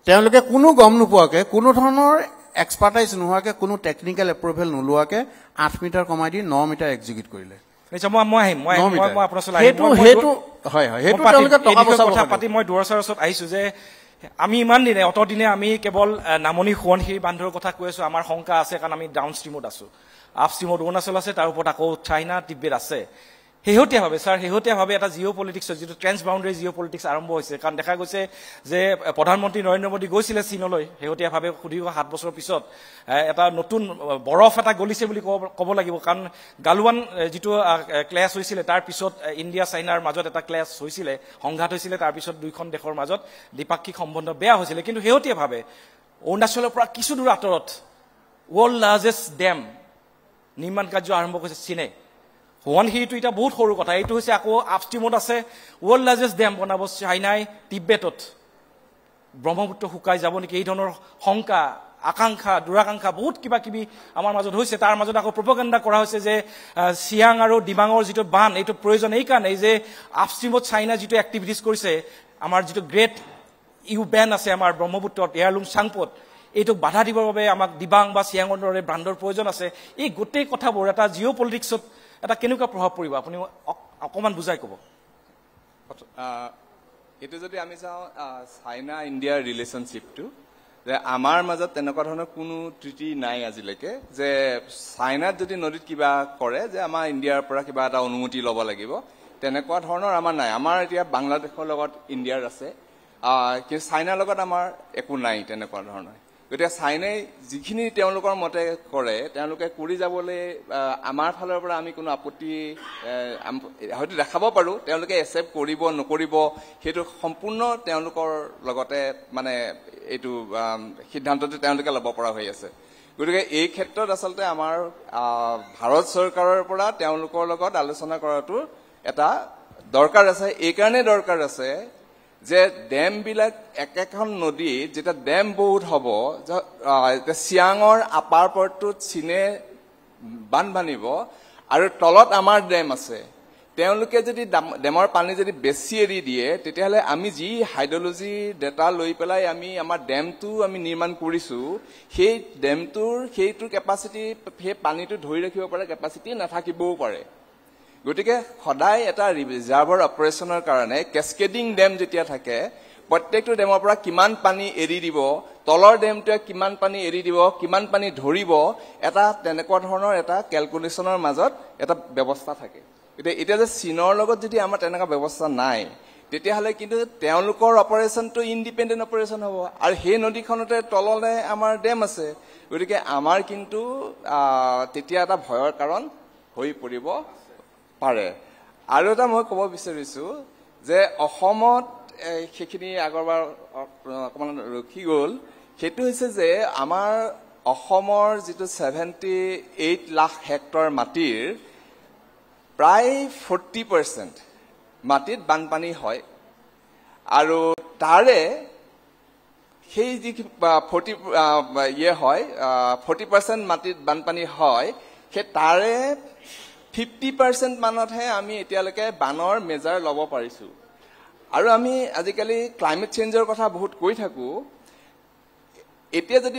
তেওঁলোকে কোনো গম নোপোৱাকে কোনো ধৰণৰ এক্সপাৰ্টাইজ নোহোৱাকে কোনো টেকনিকেল এপ্ৰুভেল নোলোৱাকে 8 মিটাৰ কমাই দি 9 মিটাৰ এক্সিকিউট কৰিলে মই দুৱৰাচাৰ ওচৰত আহিছো যে আমি ইমান দিনে অতদিনে আমি কেৱল নামনি সোৱণশিৰি বান্ধৰ কথা কৈ আছো আমাৰ শংকা আছে কাৰণ আমি ডাউন ষ্ট্ৰীমত আছো আপ ষ্ট্ৰীমত অৰুণাচল আছে তাৰ ওপৰত আকৌ চাইনা তিব্বেত আছে শেহতীয়াভাৱে এটা জিঅ' পলিটিক্সৰ যিটো ট্ৰেন্স বাউণ্ডাৰী জিঅ' পলিটিক্স আৰম্ভ হৈছে কাৰণ দেখা গৈছে যে প্ৰধানমন্ত্ৰী নৰেন্দ্ৰ মোদী গৈছিলে চীনলৈ শেহতীয়াভাৱে সুদীৰ্ঘ 7 বছৰৰ পিছত এটা নতুন বৰফ এটা গলিছে বুলি ক'ব লাগিব কাৰণ গালৱান যিটো ক্লেছ হৈছিলে তাৰ পিছত ইণ্ডিয়া চাইনাৰ মাজত এটা ক্লেছ হৈছিলে সংঘাত হৈছিলে তাৰ পিছত দুইখন দেশৰ মাজত দ্বিপাক্ষিক সম্বন্ধ বেয়া হৈছিলে কিন্তু শেহতীয়াভাৱে অৰুণাচলৰ পৰা কিছু দূৰ আঁতৰত ৱৰ্ল্ড লাৰ্জেষ্ট ডেম নিৰ্মাণ কাৰ্য আৰম্ভ কৰিছে চীনে সোৱণশিৰিটো এতিয়া বহুত সৰু কথা এইটো হৈছে আকৌ আপষ্ট্ৰীমত আছে ৱৰ্ল্ড লাৰ্জেষ্ট ডেম বনাব চাইনাই তিব্বেতত ব্ৰহ্মপুত্ৰ শুকাই যাব নেকি এই ধৰণৰ শংকা আকাংক্ষা দুৰাকাংক্ষা বহুত কিবা কিবি আমাৰ মাজত হৈছে তাৰ মাজত আকৌ প্ৰপগেণ্ডা কৰা হৈছে যে চিয়াং আৰু ডিমাঙৰ যিটো বান এইটো প্ৰয়োজন এই কাৰণে যে আপষ্ট্ৰীমত চাইনা যিটো এক্টিভিটিজ কৰিছে আমাৰ যিটো গ্ৰেট বেন আছে আমাৰ ব্ৰহ্মপুত্ৰত এয়াৰলুম চাংপত এইটোক বাধা দিবৰ বাবে আমাক দিবাং বা চিয়াঙৰ দৰে ব্ৰাণ্ডৰ প্ৰয়োজন আছে এই গোটেই কথাবোৰ এটা জিঅ' পলিটিক্সত এটা কেনেকুৱা প্ৰভাৱ পৰিব আপুনি অকমান বুজাই ক'ব এইটো যদি আমি চাওঁ চাইনা ইণ্ডিয়াৰ ৰিলেশ্যনশ্বিপটো যে আমাৰ মাজত তেনেকুৱা ধৰণৰ কোনো ট্ৰিটি নাই আজিলৈকে যে চাইনাত যদি নদীত কিবা কৰে যে আমাৰ ইণ্ডিয়াৰ পৰা কিবা এটা অনুমতি ল'ব লাগিব তেনেকুৱা ধৰণৰ আমাৰ নাই আমাৰ এতিয়া বাংলাদেশৰ লগত ইণ্ডিয়াৰ আছে কিন্তু চাইনাৰ লগত আমাৰ একো নাই তেনেকুৱা ধৰণৰ গতিকে চাইনাই যিখিনি তেওঁলোকৰ মতে কৰে তেওঁলোকে কৰি যাবলৈ আমাৰ ফালৰ পৰা আমি কোনো আপত্তি হয়তো দেখাব পাৰোঁ তেওঁলোকে একচেপ্ট কৰিব নকৰিব সেইটো সম্পূৰ্ণ তেওঁলোকৰ লগতে মানে এইটো সিদ্ধান্তটো তেওঁলোকে ল'ব পৰা হৈ আছে গতিকে এই ক্ষেত্ৰত আচলতে আমাৰ ভাৰত চৰকাৰৰ পৰা তেওঁলোকৰ লগত আলোচনা কৰাটো এটা দৰকাৰ আছে এইকাৰণে দৰকাৰ আছে যে ডেম বিলাক একেখন নদী যেটা ডেম বহুত হ'ব চিয়াঙৰ আপাৰ পৰ্টটোত চীনে বান্ধ বান্ধিব আৰু তলত আমাৰ ডেম আছে তেওঁলোকে যদি ডেমৰ পানী যদি বেছি এৰি দিয়ে তেতিয়াহ'লে আমি যি হাইড্ৰলজি ডেটা লৈ পেলাই আমি আমাৰ ডেমটো আমি নিৰ্মাণ কৰিছো সেই ডেমটোৰ সেইটো কেপাচিটি সেই পানীটো ধৰি ৰাখিব পৰা কেপাচিটি নাথাকিবও পাৰে গতিকে সদায় এটা ৰিজাৰ্ভৰ অপাৰেশ্যনৰ কাৰণে কেস্কেডিং ডেম যেতিয়া থাকে প্ৰত্যেকটো ডেমৰ পৰা কিমান পানী এৰি দিব তলৰ ডেমটোৱে কিমান পানী এৰি দিব কিমান পানী ধৰিব এটা তেনেকুৱা ধৰণৰ এটা ক্যালকুলেশনৰ মাজত এটা ব্যৱস্থা থাকে এতিয়া যে চীনৰ লগত যদি আমাৰ তেনেকুৱা ব্যৱস্থা নাই তেতিয়াহলে কিন্তু তেওঁলোকৰ অপাৰেশ্যনটো ইন্ডিপেন্ডেন্ট অপাৰেশ্যন হ'ব আৰু সেই নদীখনতে তললে আমাৰ ডেম আছে গতিকে আমাৰ কিন্তু তেতিয়া এটা ভয়ৰ কাৰণ হৈ পৰিব পাৰে আৰু এটা মই ক'ব বিচাৰিছো যে অসমত সেইখিনি আগৰবাৰ অকমান ৰখি গ'ল সেইটো হৈছে যে আমাৰ অসমৰ যেটো 78 লাখ হেক্টৰ মাটিৰ প্ৰায় 40% মাটিত বানপানী হয় আৰু তাৰে সেই যি 40% মাটিত বানপানী হয় সেই তাৰে 50% মানতহে আমি এতিয়ালৈকে বানৰ মেজাৰ ল'ব পাৰিছো আৰু আমি আজিকালি ক্লাইমেট চেঞ্জৰ কথা বহুত কৈ থাকো এতিয়া যদি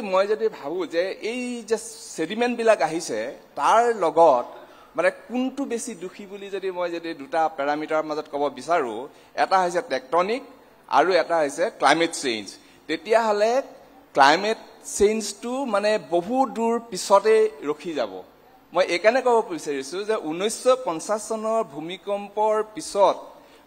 ভাবো যে এই যে সেডিমেন্ট বিলাক আহিছে তাৰ লগত মানে কোনটো বেছি দুখী বুলি যদি দুটা প্যাৰামিটাৰৰ মাজত ক'ব বিচাৰো এটা হৈছে টেকটনিক আৰু এটা হৈছে ক্লাইমেট চেঞ্জ তেতিয়া হলে ক্লাইমেট চেঞ্জটো মানে বহু দূৰ পিছতে ৰখি যাব মই একানে ক'ব বিচাৰিছো যে 1950 চনৰ ভূমিকম্পৰ পিছত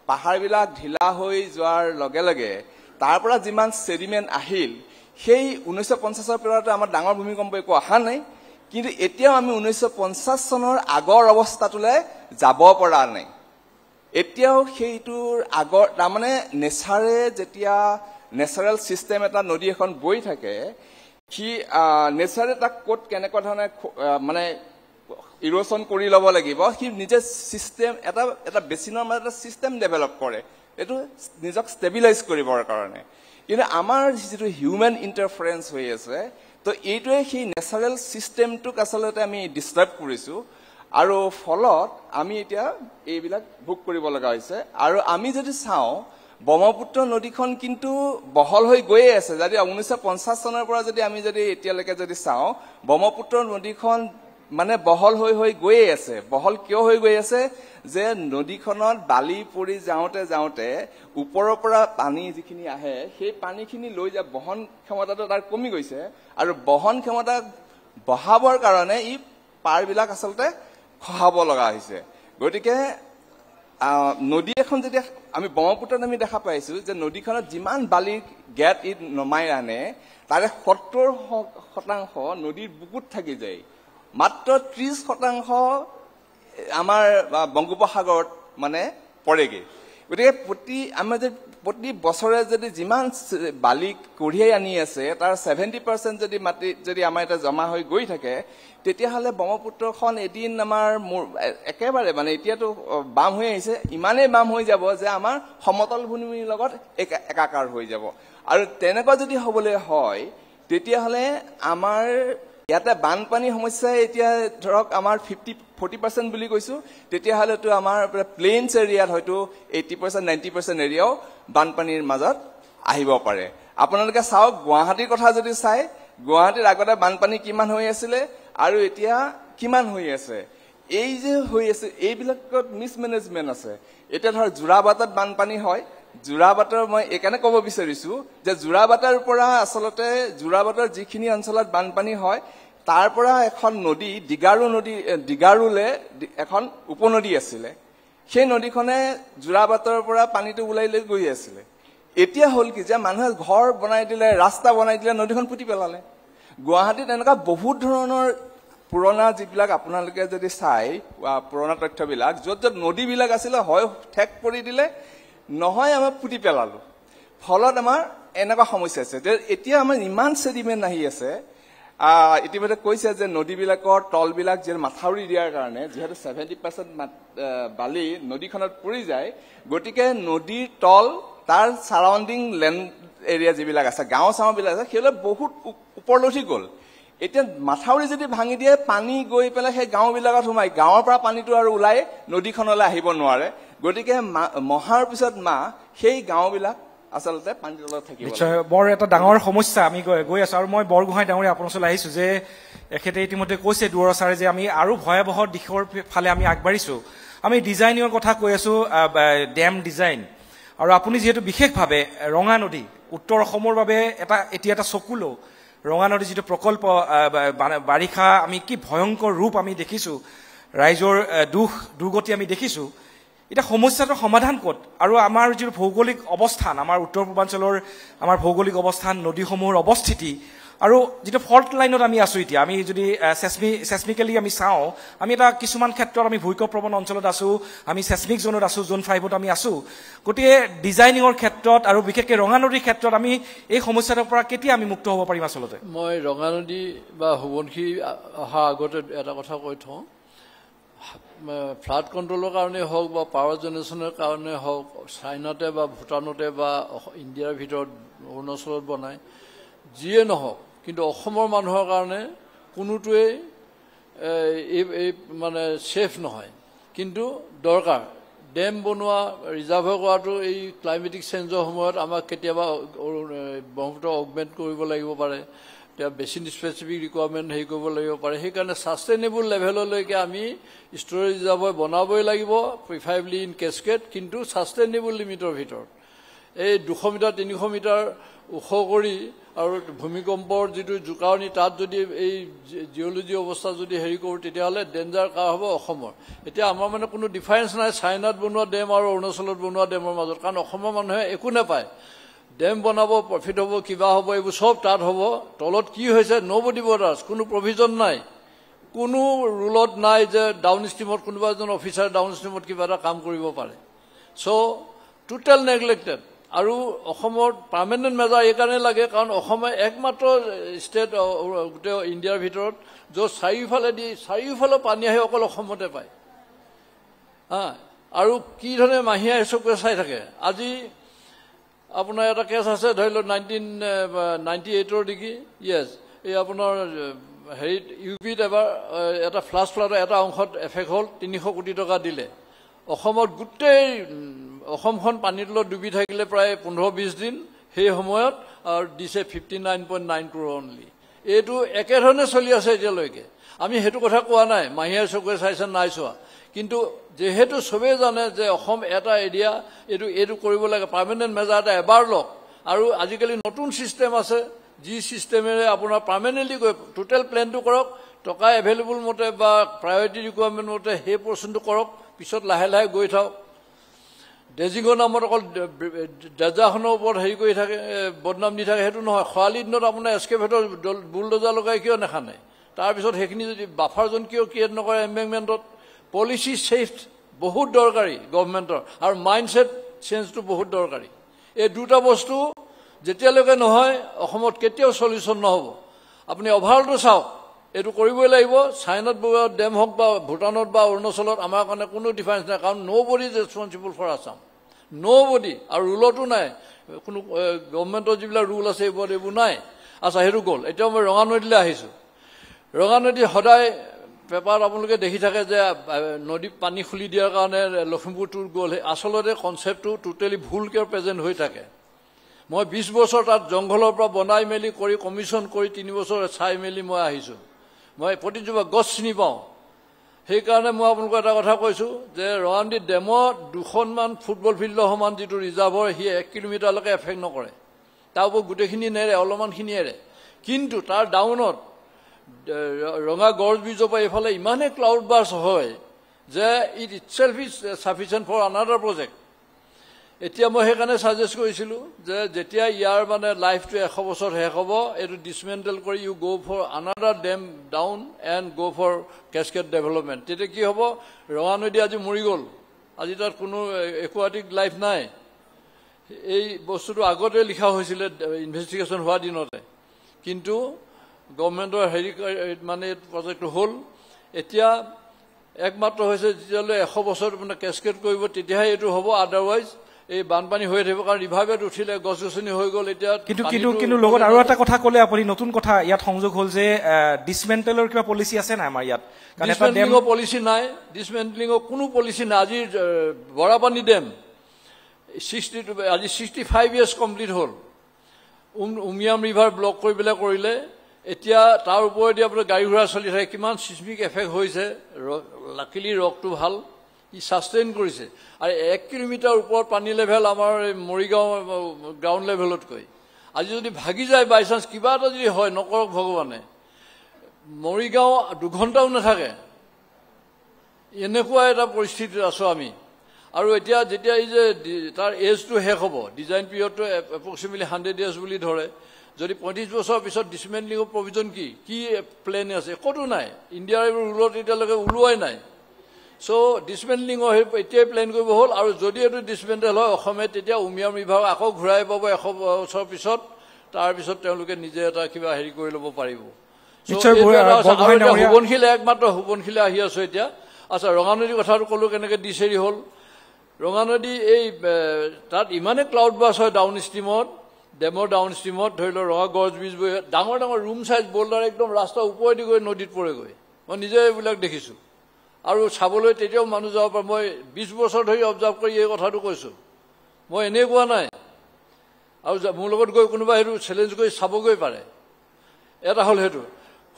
পাহাৰবিলাক ঢিলা হৈ যোৱাৰ লগে লগে তাৰ পৰা যিমান সেডিমেন্ট আহিল সেই 1950 ৰ পৰাটো আমাৰ ডাঙৰ ভূমিকম্প একো অহা নাই কিন্তু এতিয়াও আমি 1950 চনৰ আগৰ অৱস্থাটোলৈ যাব পৰা নাই এতিয়াও সেইটোৰ আগৰ মানে নেচাৰে যেতিয়া নেচাৰেল সিস্টেম এটা নদী এখন বৈ থাকে কি নেচাৰে তাক কোট কেনেকুৱা ধৰণে মানে ইৰোশন কৰি ল'ব লাগিব কি নিজে সিস্টেম এটা বেচিনৰ মাজত এটা সিস্টেম ডেভেলপ কৰে এটো নিজক ষ্টেবিলাইজ কৰিবৰ কাৰণে কিন্তু আমাৰ যেটো হিউম্যান ইন্টাৰফাৰেন্স হৈ আছে তো এইটোৱে সেই নেচাৰেল সিস্টেমটোক আসলতে আমি ডিস্টাৰ্ব কৰিছো আৰু ফলত আমি এতিয়া এইবিলাক ভোগ কৰিব লগা হৈছে আৰু আমি যদি চাও ব্ৰহ্মপুত্ৰ নদীখন কিন্তু বহল হৈ গৈ আছে যদি 1950 চনৰ পৰা যদি আমি যদি এতিয়ালৈকে যদি চাও ব্ৰহ্মপুত্ৰ নদীখন মানে বহল হৈ গৈ আছে বহল কিয় হৈ গৈ আছে যে নদীখনত বালি পৰি যাওঁতে ওপৰৰ পৰা পানী যিখিনি আহে সেই পানীখিনি লৈ যা বহন ক্ষমতাটো তাৰ কমি গৈছে আৰু বহন ক্ষমতা বঢ়াবৰ কাৰণে ই পাৰবিলাক আসলতে খহাব লগা হৈছে গতিকে নদী এখন যেতিয়া আমি ব্ৰহ্মপুত্ৰত আমি দেখা পাইছো যে নদীখনত যিমান বালি গেট ই নমাই আনে তাৰে 70% নদীৰ বুকুত থাকি যায় মাত্ৰ 30% আমাৰ বংগোপসাগৰত মানে পৰেগে গতিকে প্ৰতি বছৰে যদি যিমান বালি কঢ়িয়াই আনি আছে তাৰ 70% যদি মাটি যদি আমাৰ এটা জমা হৈ গৈ থাকে তেতিয়াহলে ব্ৰহ্মপুত্ৰখন এদিন আমাৰ একেবাৰে মানে এতিয়াতো বাম হৈ আহিছে ইমানেই বাম হৈ যাব যে আমাৰ সমতল ভূমিৰ লগত একাকাৰ হৈ যাব আৰু তেনেকুৱা যদি হ'বলৈ হয় তেতিয়াহলে আমাৰ ইয়াতে বানপানী সমস্যা এতিয়া ধৰক আমাৰ 40% বুলি কৈছো তেতিয়াহলে তো আমাৰ প্লেইনছ এৰিয়াত হয়তো 80% 90% এৰিয়াও বানপানীৰ মাজত আহিব পাৰে আপোনালোকে চাওক গুৱাহাটীৰ কথা যদি চাই গুৱাহাটীৰ আগতে বানপানী কিমান হৈ আছিল আৰু এতিয়া কিমান হৈ আছে এই যে হৈ আছে এইবিলাকত মিসমেনেজমেন্ট আছে এটা ধৰ জুৰাবাটত বানপানী হয় জুৰাবাটৰ মই একানে ক'ব বিচাৰিছো যে জুৰাবাটৰ পৰা আসলতে জুৰাবাটৰ যিখিনি অঞ্চলত বানপানী হয় তাৰ পৰা এখন নদী দিগাৰুলে এখন উপনদী আছিল সেই নদীখনে জুৰাবাটৰ পৰা পানীটো উলাই লৈ গৈ আছিল এতিয়া হল কি যে মানুহে ঘৰ বনাই দিলে ৰাস্তা বনাই দিলে নদীখন পুতি পেলালে গুৱাহাটীত এনেকা বহুত ধৰণৰ পুৰণা যিবিলাক আপোনালোকে যদি চাই পুৰণা তথ্যবিলাক যত নদীবিলাক আছিল হয় ঠেক পৰি দিলে নহয় আমাৰ পুতি পেলালো ফলত আমাৰ এনেকা সমস্যা আছে যে এতিয়া আমাৰ ইমান সেডিমেন্ট আহি আছে ইতিমধ্যে কৈছে যে নদীবিলাকৰ তলবিলাক যে মাথাউৰি দিয়াৰ কাৰণে যেহেতু 70% বালি নদীখনত পৰি যায় গতিকে নদীৰ তল তাৰ সাৰাউণ্ডিং লেণ্ড এৰিয়া যিবিলাক আছে গাঁও চাওঁবিলাক আছে সেইলে বহুত ওপৰলৈ উঠি গ'ল এতিয়া মাথাউৰি যদি ভাঙি দিয়ে পানী গৈ পেলাই সেই গাঁওবিলাকত সোমাই গাঁৱৰ পৰা পানীটো আৰু ওলাই নদীখনলৈ আহিব নোৱাৰে গতিকে মহাৰ পিছত সেই গাঁওবিলাক আসলতে পানীৰ তলত থাকিব নিশ্চয় বৰ এটা ডাঙৰ সমস্যা আমি গৈ আছো আৰু মই বৰগোহাঁই ডাঙৰীয়া আপোনাৰ ওচৰলৈ আহিছো যে এখেতে ইতিমধ্যে কৈছে দুৱৰা ছাৰে যে আমি আৰু ভয়াৱহ দিশৰ ফালে আমি আগবাঢ়িছোঁ আমি ডিজাইনিঙৰ কথা কৈ আছোঁ ডেম ডিজাইন আৰু আপুনি যিহেতু বিশেষভাৱে ৰঙা নদী উত্তৰ অসমৰ বাবে এতিয়া এটা চকুলো ৰঙা নদী যিটো প্ৰকল্প বাৰিষা আমি কি ভয়ংকৰ ৰূপ আমি দেখিছোঁ ৰাইজৰ দুৰ্গতি আমি দেখিছোঁ এতিয়া সমস্যাটোৰ সমাধান ক'ত আৰু আমাৰ যিটো ভৌগোলিক অৱস্থান আমাৰ উত্তৰ পূৰ্বাঞ্চলৰ আমাৰ ভৌগোলিক অৱস্থান নদীসমূহৰ অৱস্থিতি আৰু যিটো ফল্ট লাইনত আমি আছোঁ এতিয়া আমি যদি চেচমিকেলি আমি চাওঁ আমি এটা কিছুমান ক্ষেত্ৰত আমি ভূমিকম্পপ্ৰৱণ অঞ্চলত আছোঁ আমি চেচমিক জোনত আছোঁ জোন 5ত আমি আছোঁ গতিকে ডিজাইনিঙৰ ক্ষেত্ৰত আৰু বিশেষকৈ ৰঙা নদীৰ ক্ষেত্ৰত আমি এই সমস্যাটোৰ পৰা কেতিয়া আমি মুক্ত হ'ব পাৰিম আচলতে মই ৰঙা নদী বা সোৱণশিৰি অহাৰ আগতে এটা কথা কৈ থওঁ ফ্লাড কণ্ট্ৰলৰ কাৰণে হওক বা পাৱাৰ জেনেৰেশ্যনৰ কাৰণে হওক চাইনাতে বা ভূটানতে বা ইণ্ডিয়াৰ ভিতৰত অৰুণাচলত বনায় যিয়ে নহওক কিন্তু অসমৰ মানুহৰ কাৰণে কোনোটোৱেই এই মানে ছেফ নহয় কিন্তু দৰকাৰ ডেম বনোৱা ৰিজাৰ্ভ কৰাটো এই ক্লাইমেটিক চেঞ্জৰ সময়ত আমাক কেতিয়াবা ব্ৰহ্মপুত্ৰ অগমেণ্ট কৰিব লাগিব পাৰে এতিয়া বেছিন স্পেচিফিক ৰিকুৱাৰমেণ্ট হেৰি কৰিব লাগিব পাৰে সেইকাৰণে ছাষ্টেইনেবল লেভেললৈকে আমি ষ্ট'ৰেজ ৰিজাৰ্ভৰ বনাবই লাগিব প্ৰিফাৰেবলি ইন কেছকেট কিন্তু ছাষ্টেইনেবল লিমিটৰ ভিতৰত এই 200 মিটাৰ 300 মিটাৰ ওখ কৰি আৰু ভূমিকম্পৰ যিটো জোকাৰণি তাত যদি এই জিঅ'লজি অৱস্থা যদি হেৰি কৰোঁ তেতিয়াহ'লে ডেঞ্জাৰ কাৰ হ'ব অসমৰ এতিয়া আমাৰ মানে কোনো ডিফাৰেঞ্চ নাই চাইনাত বনোৱা ডেম আৰু অৰুণাচলত বনোৱা ডেমৰ মাজত কাৰণ অসমৰ মানুহে একো নাপায় ডেম বনাব প্ৰফিট হ'ব কিবা হ'ব এইবোৰ চব তাত হ'ব তলত কি হৈছে ন'বডি বৰ্ডাৰ্ছ কোনো প্ৰভিজন নাই কোনো ৰুলত নাই যে ডাউন ষ্ট্ৰীমত কোনোবা এজন অফিচাৰ ডাউন ষ্ট্ৰীমত কিবা এটা কাম কৰিব পাৰে চ' টোটেল নেগলেক্টেড আৰু অসমৰ পাৰ্মানেণ্ট মেজাৰ এইকাৰণে লাগে কাৰণ অসমে একমাত্ৰ ষ্টেট গোটেই ইণ্ডিয়াৰ ভিতৰত য'ত চাৰিওফালে পানী আহি অকল অসমতে পায় আৰু কি ধৰণে মাহীয়ে চকুৱে চাই থাকে আজি আপোনাৰ এটা কেছ আছে ধৰি লওক 1998 নেকি য়েছ এই আপোনাৰ হেৰিত ইউপিত এবাৰ এটা ফ্লাডৰ এটা অংশত এফেক্ট হ'ল 300 কোটি টকা দিলে অসমত গোটেই অসমখন পানীৰ তলত ডুবি থাকিলে প্ৰায় 15-20 দিন সেই সময়ত আৰু দিছে 59.9 ক্ৰ'ৰ অনলি এইটো একেধৰণে চলি আছে এতিয়ালৈকে আমি সেইটো কথা কোৱা নাই মাহীয়ে চকুৱে চাইছে নাই চোৱা কিন্তু যেহেতু চবেই জানে যে অসম এটা এৰিয়া এইটো কৰিব লাগে পাৰ্মানেণ্ট মেজাৰ এটা এবাৰ লওক আৰু আজিকালি নতুন ছিষ্টেম আছে যি ছিষ্টেমেৰে আপোনাৰ পাৰ্মানেণ্টলি টোটেল প্লেনটো কৰক টকা এভেইলেবল মতে বা প্ৰায়ৰিটি ৰিকুৱাৰমেণ্ট মতে সেই পৰ্চনটো কৰক পিছত লাহে লাহে গৈ থাকক ডেজিঙৰ নামত অকল ডেজাখনৰ ওপৰত হেৰি কৰি থাকে বদনাম দি থাকে সেইটো নহয় খৰালি দিনত আপোনাৰ এস্কেভেটৰ বুলডোজাৰ লগাই কিয় নেখানে তাৰপিছত সেইখিনি যদি বাফাৰ জোন কিয় ক্ৰিয়েট নকৰে এম্বেংমেণ্টত পলিচি ছেফট বহুত দৰকাৰী গভৰ্ণমেণ্টৰ আৰু মাইণ্ডছেট চেঞ্জটো বহুত দৰকাৰী এই দুটা বস্তু যেতিয়ালৈকে নহয় অসমত কেতিয়াও সলিউশ্যন নহ'ব আপুনি অভাৰঅলটো চাওক এইটো কৰিবই লাগিব চাইনাত ডেম হওক বা ভূটানত বা অৰুণাচলত আমাৰ কাৰণে কোনো ডিফাৰেঞ্চ নাই কাৰণ ন'বডি ইজ ৰেছপনচিবল ফৰ আছাম ন'বডি আৰু ৰুলতো নাই কোনো গভৰ্ণমেণ্টৰ যিবিলাক ৰুল আছে এইবোৰ নাই আচ্ছা সেইটো গ'ল এতিয়া মই ৰঙা নদীলৈ আহিছোঁ ৰঙা নদী সদায় পেপাৰত আপোনালোকে দেখি থাকে যে নদী পানী খুলি দিয়াৰ কাৰণে লখিমপুৰ টুৰ গ'ল আচলতে কনচেপ্টটো টোটেলি ভুলকৈ প্ৰেজেণ্ট হৈ থাকে মই 20 বছৰ তাত জংঘলৰ পৰা বনাই মেলি কৰি কমিশ্যন কৰি 3 বছৰ চাই মেলি মই আহিছোঁ মই প্ৰতিজোপা গছ চিনি পাওঁ সেইকাৰণে মই আপোনালোকক এটা কথা কৈছোঁ যে ৰঙানদী ডেমত 2খনমান ফুটবল ফিল্ডৰ সমান যিটো ৰিজাৰ্ভৰ সি 1 কিলোমিটাৰলৈকে এফেক্ট নকৰে তাৰ ওপৰত গোটেইখিনি নেৰে অলপমানখিনি এৰে কিন্তু তাৰ ডাউনত ৰঙা গড় ব্ৰিজৰ পৰা এইফালে ইমানেই ক্লাউড বাৰ্ষ্ট হয় যে it itself is sufficient for another project এতিয়া মই সেইকাৰণে ছাজেষ্ট কৰিছিলোঁ যে যেতিয়া ইয়াৰ মানে লাইফটো 100 বছৰ শেষ হ'ব এইটো ডিছমেণ্টেল কৰি you go' for another dam down and go' for cascade development তেতিয়া কি হ'ব ৰঙা নদী আজি মৰি গ'ল আজি তাত কোনো একুৱাটিক লাইফ নাই এই বস্তুটো আগতে লিখা হৈছিলে ইনভেষ্টিগেশ্যন হোৱা দিনতে কিন্তু গভৰ্ণমেণ্টৰ হেৰি মানে প্ৰজেক্টটো হ'ল এতিয়া একমাত্ৰ হৈছে যেতিয়ালৈ 100 বছৰ মানে কেছকেট কৰিব তেতিয়াহে এইটো হ'ব আদাৰৱাইজ এই বানপানী হৈ থাকিব কাৰণ ৰিভাইভেট উঠিলে গছ গছনি হৈ গ'ল এতিয়া কিন্তু লগত আৰু এটা কথা ক'লে আপুনি নতুন কথা ইয়াত সংযোগ হ'ল যে ডিছমেণ্টেলৰ কিবা পলিচি আছে নাই আমাৰ ইয়াত ডিছমেণ্টলিঙৰ পলিচি নাই ডিছমেণ্টলিঙৰ কোনো পলিচি নাই আজি বৰাপানী ডেম আজি 65 years কমপ্লিট হ'ল উমিয়াম ৰিভাৰ ব্লক কৰি পেলাই কৰিলে এতিয়া তাৰ ওপৰেদি আপোনাৰ গাড়ী ঘোঁৰা চলি থাকে কিমান চিছমিক এফেক্ট হৈছে লাকিলি ৰকটো ভাল ই ছাষ্টেইন কৰিছে আৰু 1 কিলোমিটাৰ ওপৰত পানী লেভেল আমাৰ মৰিগাঁও গ্ৰাউণ্ড লেভেলতকৈ আজি যদি ভাগি যায় বাই চান্স কিবা এটা যদি হয় নকৰক ভগৱানে মৰিগাঁও 2 ঘণ্টাও নাথাকে এনেকুৱা এটা পৰিস্থিতিত আছোঁ আমি আৰু এতিয়া যেতিয়া এই যে তাৰ এজটো শেষ হ'ব ডিজাইন পিৰিয়ডটো এপ্ৰক্সিমেটলি 100 years বুলি ধৰে যদি 35 বছৰৰ পিছত ডিছমেণ্টলিঙৰ প্ৰভিজন কি প্লেন আছে ক'তো নাই ইণ্ডিয়াৰ এইবোৰ ৰুলত এতিয়ালৈকে ওলোৱাই নাই চ' ডিছমেণ্টলিঙৰ এতিয়াই প্লেন কৰিব হ'ল আৰু যদি এইটো ডিছমেণ্টেল হয় অসমে তেতিয়া উমিয়াম বিভাগ আকৌ ঘূৰাই পাব 100 বছৰৰ পিছত তাৰপিছত তেওঁলোকে নিজে এটা কিবা হেৰি কৰি ল'ব পাৰিব সোৱণশিলে একমাত্ৰ সোৱণশিলে আহি আছো এতিয়া আচ্ছা ৰঙানদীৰ কথাটো ক'লো কেনেকৈ দিছেৰি হ'ল ৰঙানদী এই তাত ইমানেই ক্লাউড বাছ হয় ডাউন ষ্ট্ৰীমত ডেমৰ ডাউন ষ্ট্ৰীমত ধৰি লওক ৰঙা গছ বীজ বৈ ডাঙৰ ডাঙৰ ৰুম চাইজ বল্ডাৰ একদম ৰাস্তা ওপৰেদি গৈ নদীত পৰেগৈ মই নিজে এইবিলাক দেখিছোঁ আৰু চাবলৈ তেতিয়াও মানুহ যাব পাৰে মই 20 বছৰ ধৰি অবজাৰ্ভ কৰি এই কথাটো কৈছোঁ মই এনেই কোৱা নাই আৰু মোৰ লগত গৈ কোনোবা সেইটো চেলেঞ্জ কৰি চাবগৈ পাৰে এটা হ'ল সেইটো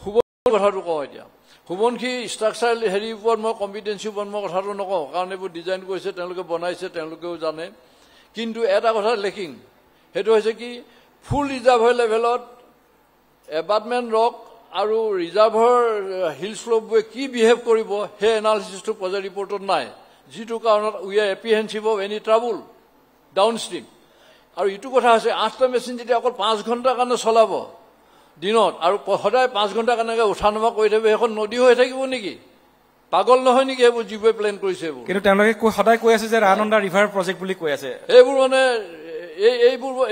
সোৱণশিৰ কথাটো কওঁ এতিয়া সোৱণশিৰ ষ্ট্ৰাকচাৰেল হেৰিৰ ওপৰত মই কম্পিটেঞ্চিৰ ওপৰত মই কথাটো নকওঁ কাৰণ এইবোৰ ডিজাইন কৰিছে তেওঁলোকে বনাইছে তেওঁলোকেও জানে কিন্তু এটা কথা লেকিং সেইটো হৈছে কি ফুল ৰিজাৰ্ভৰ লেভেলত এবাটমেণ্ট ৰক আৰু ৰিজাৰ্ভৰ হিল শ্লোপবোৰে কি বিহেভ কৰিব সেই এনালিচিছটো প্ৰজেক্ট ৰিপৰ্টত নাই যিটো কাৰণত we are apprehensive of any trouble downstream আৰু ইটো কথা হৈছে 8টা মেচিন যেতিয়া অকল 5 ঘণ্টাৰ কাৰণে চলাব দিনত আৰু সদায় 5 ঘণ্টা কাৰণে উঠা নমা কৰি থাকিব এখন নদী হৈ থাকিব নেকি পাগল নহয় নেকি এইবোৰ যিবোৰে প্লেন কৰিছে এইবোৰ কিন্তু তেওঁলোকে সদায় কৈ আছে যে ৰানন্দা ৰিভাৰ প্ৰজেক্ট বুলি কৈ আছে এইবোৰ মানে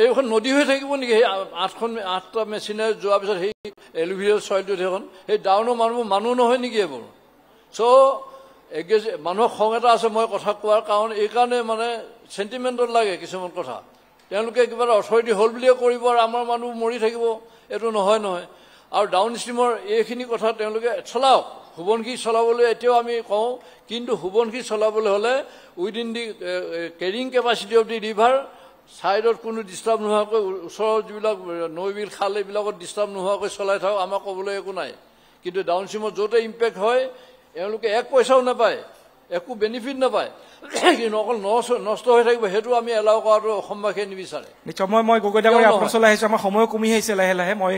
এইখন নদী হৈ থাকিব নেকি সেই 8টা মেচিনে যোৱাৰ পিছত সেই এলুভিয়েল চইলটোত সেইখন সেই ডাউনৰ মানুহ নহয় নেকি এইবোৰ চ' মানুহৰ খং এটা আছে মই কথা কোৱাৰ কাৰণ এইকাৰণে মানে চেণ্টিমেণ্টত লাগে কিছুমান কথা তেওঁলোকে কিবা এটা অথৰিটি হ'ল বুলিয়ে কৰিব আৰু আমাৰ মানুহ মৰি থাকিব এইটো নহয় আৰু ডাউন ষ্ট্ৰীমৰ এইখিনি কথা তেওঁলোকে চলাওক সোৱণশিৰ চলাবলৈ এতিয়াও আমি কওঁ কিন্তু সোৱণশিৰ চলাবলৈ হ'লে within the carrying capacity of the river ছাইডত কোনো ডিষ্টাৰ্ব নোহোৱাকৈ ওচৰৰ যিবিলাক নৈ বিল খাল এইবিলাকত ডিষ্টাৰ্ব নোহোৱাকৈ চলাই থাকক আমাক ক'বলৈ একো নাই কিন্তু ডাউন ষ্ট্ৰীমত য'তে ইম্পেক্ট হয় এওঁলোকে 1 পইচাও নাপায় একো বেনিফিট নাপায় কিন্তু অকল নষ্ট হৈ থাকিব সেইটো আমি এলাও কৰাটো অসমবাসীয়ে নিবিচাৰে নিশ্চয় মই গগৈ ডাঙৰীয়া আপোনাৰ ওচৰলৈ আহিছোঁ আমাৰ সময় কমি আহিছে লাহে লাহে মই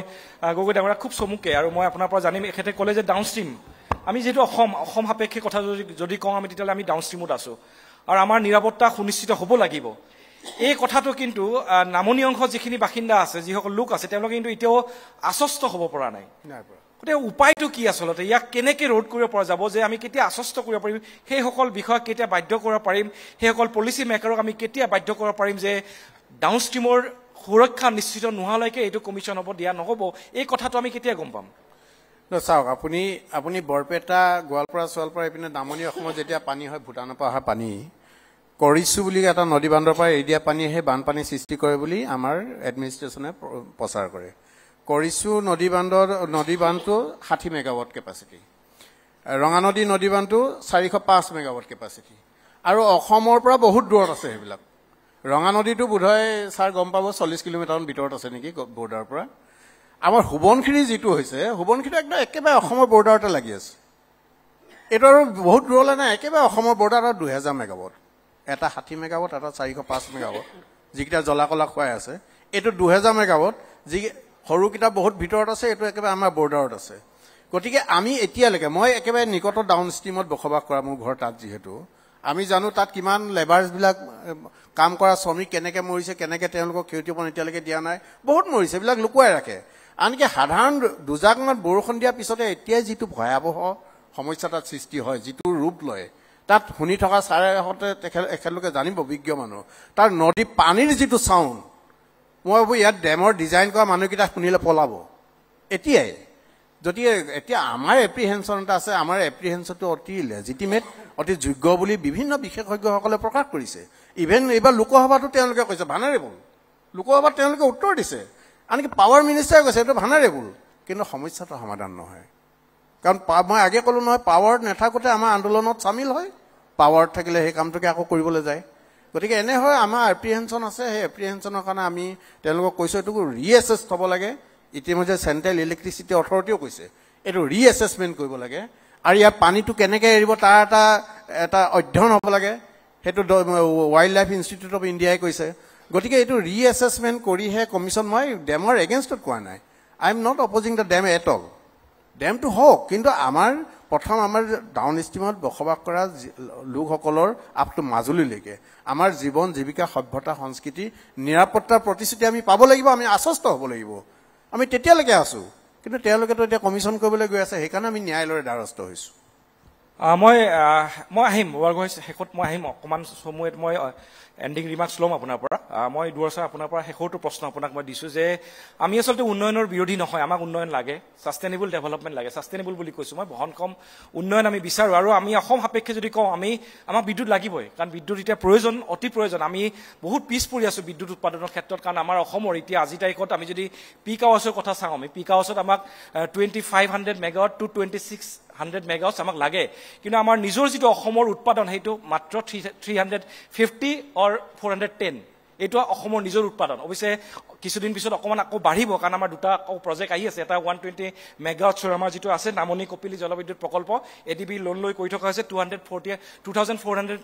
গগৈ ডাঙৰীয়া খুব চমুকে আৰু মই আপোনাৰ পৰা জানিম এখেতে ক'লে যে ডাউন ষ্ট্ৰীম আমি যিহেতু অসম সাপেক্ষে কথা যদি কওঁ আমি তেতিয়াহ'লে আমি ডাউন ষ্ট্ৰীমত আছোঁ আৰু আমাৰ নিৰাপত্তা সুনিশ্চিত হ'ব লাগিব এই কথাটো কিন্তু নামনি অংশত যিখিনি বাসিন্দা আছে যিসকল লোক আছে তেওঁলোকে কিন্তু এতিয়াও আশ্বস্ত হ'ব পৰা নাই গতিকে উপায়টো কি আচলতে ইয়াক কেনেকৈ ৰোধ কৰিব পৰা যাব যে আমি কেতিয়া আশ্বস্ত কৰিব পাৰিম সেইসকল বিষয়ক কেতিয়া বাধ্য কৰিব পাৰিম সেইসকল পলিচি মেকাৰক আমি কেতিয়া বাধ্য কৰিব পাৰিম যে ডাউন ষ্ট্ৰীমৰ সুৰক্ষা নিশ্চিত নোহোৱালৈকে এইটো কমিশ্যন হ'ব দিয়া নহ'ব এই কথাটো আমি কেতিয়া গম পাম চাওক আপুনি বৰপেটা গোৱালপাৰা চোৱালপাৰা এইপিনে নামনি অসমত যেতিয়া পানী হয় ভূটানৰ পৰা অহা পানী কৰিছো বুলি এটা নদী বান্ধৰ পৰা এৰি দিয়া পানীহে বানপানী সৃষ্টি কৰে বুলি আমাৰ এডমিনিষ্ট্ৰেশ্যনে প্ৰচাৰ কৰে কৰিছো নদী বান্ধটো 60 মেগাৱাট কেপাচিটি ৰঙানদী নদী বান্ধটো 405 মেগাৱাট কেপাচিটি আৰু অসমৰ পৰা বহুত দূৰত আছে সেইবিলাক ৰঙানদীটো বোধহয় ছাৰ গম পাব 40 কিলোমিটাৰমান ভিতৰত আছে নেকি বৰ্ডাৰৰ পৰা আমাৰ সোৱণশিৰি যিটো হৈছে সোৱণশিৰি একদম একেবাৰে অসমৰ বৰ্ডাৰতে লাগি আছে এইটো আৰু বহুত দূৰলৈ নাই একেবাৰে অসমৰ বৰ্ডাৰত 2000 মেগাৱাট এটা 60 মেগাৱাট এটা 405 মেগাৱাট যিকেইটা জ্বলাকলা খুৱাই আছে এইটো 2000 মেগাৱাট যি সৰুকেইটা বহুত ভিতৰত আছে এইটো একেবাৰে আমাৰ বৰ্ডাৰত আছে গতিকে আমি এতিয়ালৈকে মই একেবাৰে নিকটৰ ডাউন ষ্ট্ৰীমত বসবাস কৰা মোৰ ঘৰ তাত যিহেতু আমি জানো তাত কিমান লেবাৰ্ছবিলাক কাম কৰা শ্ৰমিক কেনেকৈ মৰিছে কেনেকৈ তেওঁলোকক ক্ষতিপূৰণ এতিয়ালৈকে দিয়া নাই বহুত মৰিছে এইবিলাক লুকুৱাই ৰাখে আনকি সাধাৰণ দুজাকমান বৰষুণ দিয়াৰ পিছতে এতিয়াই যিটো ভয়াৱহ সমস্যা তাত সৃষ্টি হয় যিটো ৰূপ লয় তাত শুনি থকা ছাৰেহঁতে তেখেতলোকে জানিব বিজ্ঞ মানুহ তাৰ নদী পানীৰ যিটো চাউণ্ড মই ভাবোঁ ইয়াত ডেমৰ ডিজাইন কৰা মানুহকেইটা শুনিলে পলাব এতিয়াই যদি এতিয়া আমাৰ এপ্ৰিহেনশ্যন এটা আছে আমাৰ এপ্ৰিহেনশ্যনটো অতি লেজিটিমেট অতি যোগ্য বুলি বিভিন্ন বিশেষজ্ঞসকলে প্ৰকাশ কৰিছে ইভেন এইবাৰ লোকসভাতো তেওঁলোকে কৈছে ভানাৰেবল লোকসভাত তেওঁলোকে উত্তৰ দিছে আনকি পাৱাৰ মিনিষ্টাৰে কৈছে এইটো ভানাৰেবল কিন্তু সমস্যাটো সমাধান নহয় কাৰণ মই আগে ক'লো নহয় পাৱাৰত নাথাকোঁতে আমাৰ আন্দোলনত চামিল হয় পাৱাৰত থাকিলে সেই কামটোকে আকৌ কৰিবলৈ যায় গতিকে এনে হয় আমাৰ এপ্ৰিহেনশ্যন আছে সেই এপ্ৰিহেনশ্যনৰ কাৰণে আমি তেওঁলোকক কৈছোঁ এইটো ৰিএছেছ হ'ব লাগে ইতিমধ্যে চেণ্ট্ৰেল ইলেক্ট্ৰিচিটি অথৰিটিও কৈছে এইটো ৰিএছেছমেণ্ট কৰিব লাগে আৰু ইয়াৰ পানীটো কেনেকৈ এৰিব তাৰ এটা অধ্যয়ন হ'ব লাগে সেইটো ৱাইল্ড লাইফ ইনষ্টিটিউট অফ ইণ্ডিয়াই কৈছে গতিকে এইটো ৰিএছেছমেণ্ট কৰিহে কমিশ্যন মই ডেমৰ এগেইনষ্টত কোৱা নাই I am not opposing the dam at all ডেমটো হওক কিন্তু আমাৰ প্ৰথম আমাৰ ডাউন ষ্ট্ৰীমত বসবাস কৰা লোকসকলৰ আপ টু মাজুলীলৈকে আমাৰ জীৱন জীৱিকা সভ্যতা সংস্কৃতি নিৰাপত্তাৰ প্ৰতিশ্ৰুতি আমি পাব লাগিব আমি আশ্বস্ত হ'ব লাগিব আমি তেতিয়ালৈকে আছোঁ কিন্তু তেওঁলোকেতো এতিয়া কমিশ্যন কৰিবলৈ গৈ আছে সেইকাৰণে আমি ন্যায়ালয়ৰ দ্বাৰস্থ হৈছোঁ মই আহিম শেষত মই আহিম অকণমান সময়ত মই এণ্ডিং ৰিমাৰ্কছ ল'ম আপোনাৰ পৰা মই দুবছৰ আপোনাৰ পৰা শেষৰটো প্ৰশ্ন আপোনাক মই দিছোঁ যে আমি আচলতে উন্নয়নৰ বিৰোধী নহয় আমাক উন্নয়ন লাগে ছাষ্টেইনেবল ডেভেলপমেণ্ট লাগে ছাষ্টেইনেবল বুলি কৈছোঁ মই বহনক্ষম উন্নয়ন আমি বিচাৰোঁ আৰু আমি অসম সাপেক্ষে যদি কওঁ আমাক বিদ্যুৎ লাগিবই কাৰণ বিদ্যুৎ এতিয়া প্ৰয়োজন অতি প্ৰয়োজন আমি বহুত পিছ পৰি আছোঁ বিদ্যুৎ উৎপাদনৰ ক্ষেত্ৰত কাৰণ আমাৰ অসমৰ এতিয়া আজিৰ তাৰিখত আমি যদি পিক আৱাৰ্ছৰ কথা চাওঁ আমি পিক আৱাৰ্ছত আমাক 2500 মেগাৱাট টু 2600 মেগাৱাটছ আমাক লাগে কিন্তু আমাৰ নিজৰ যিটো অসমৰ উৎপাদন সেইটো মাত্ৰ 350 অৰ 410 এইটো অসমৰ নিজৰ উৎপাদন অৱশ্যে কিছুদিন পিছত অকণমান আকৌ বাঢ়িব কাৰণ আমাৰ দুটা আকৌ প্ৰজেক্ট আহি আছে এটা 120 মেগাৱাটছৰ আমাৰ যিটো আছে নামনি কপিলী জলবিদ্যুৎ প্ৰকল্প এডিবি লোন লৈ কৰি থকা হৈছে 2400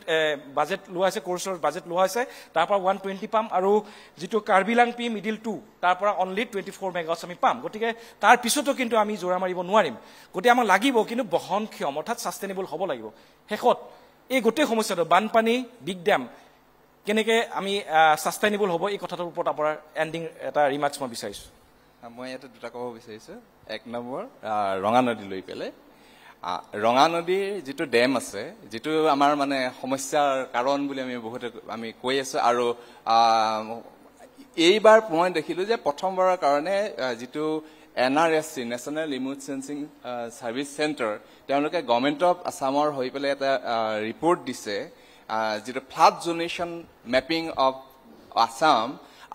বাজেট লোৱা হৈছে কোৰ্চৰ বাজেট লোৱা হৈছে তাৰ পৰা 120 পাম আৰু যিটো কাৰ্বিলাং পি মিডিল 2 তাৰ পৰা অনলি 24 মেগাৱাটছ আমি পাম গতিকে তাৰ পিছতো কিন্তু আমি জোৰা মাৰিব নোৱাৰিম গতিকে আমাক লাগিব কিন্তু বহনক্ষম অৰ্থাৎ ছাষ্টেইনেবল হ'ব লাগিব শেষত এই গোটেই সমস্যাটো বানপানী বিগ ডেম কেনেকৈ আমি ছাষ্টেইনেবল হ'ব এই কথাটোৰ ওপৰত আপোনাৰ এণ্ডিং এটা ৰিমাৰ্কছ মই বিচাৰিছোঁ মই ইয়াতে দুটা ক'ব বিচাৰিছোঁ এক নম্বৰ ৰঙা নদী লৈ পেলাই ৰঙা নদীৰ যিটো ডেম আছে যিটো আমাৰ মানে সমস্যাৰ কাৰণ বুলি আমি কৈ আছোঁ আৰু এইবাৰ মই দেখিলোঁ যে প্ৰথমবাৰৰ কাৰণে যিটো NRSC national remote sensing service centre তেওঁলোকে গভৰ্ণমেণ্ট অফ আছামৰ হৈ পেলাই এটা ৰিপৰ্ট দিছে যিটো ফ্লাড জোনেশ্যন মেপিং অফ আছাম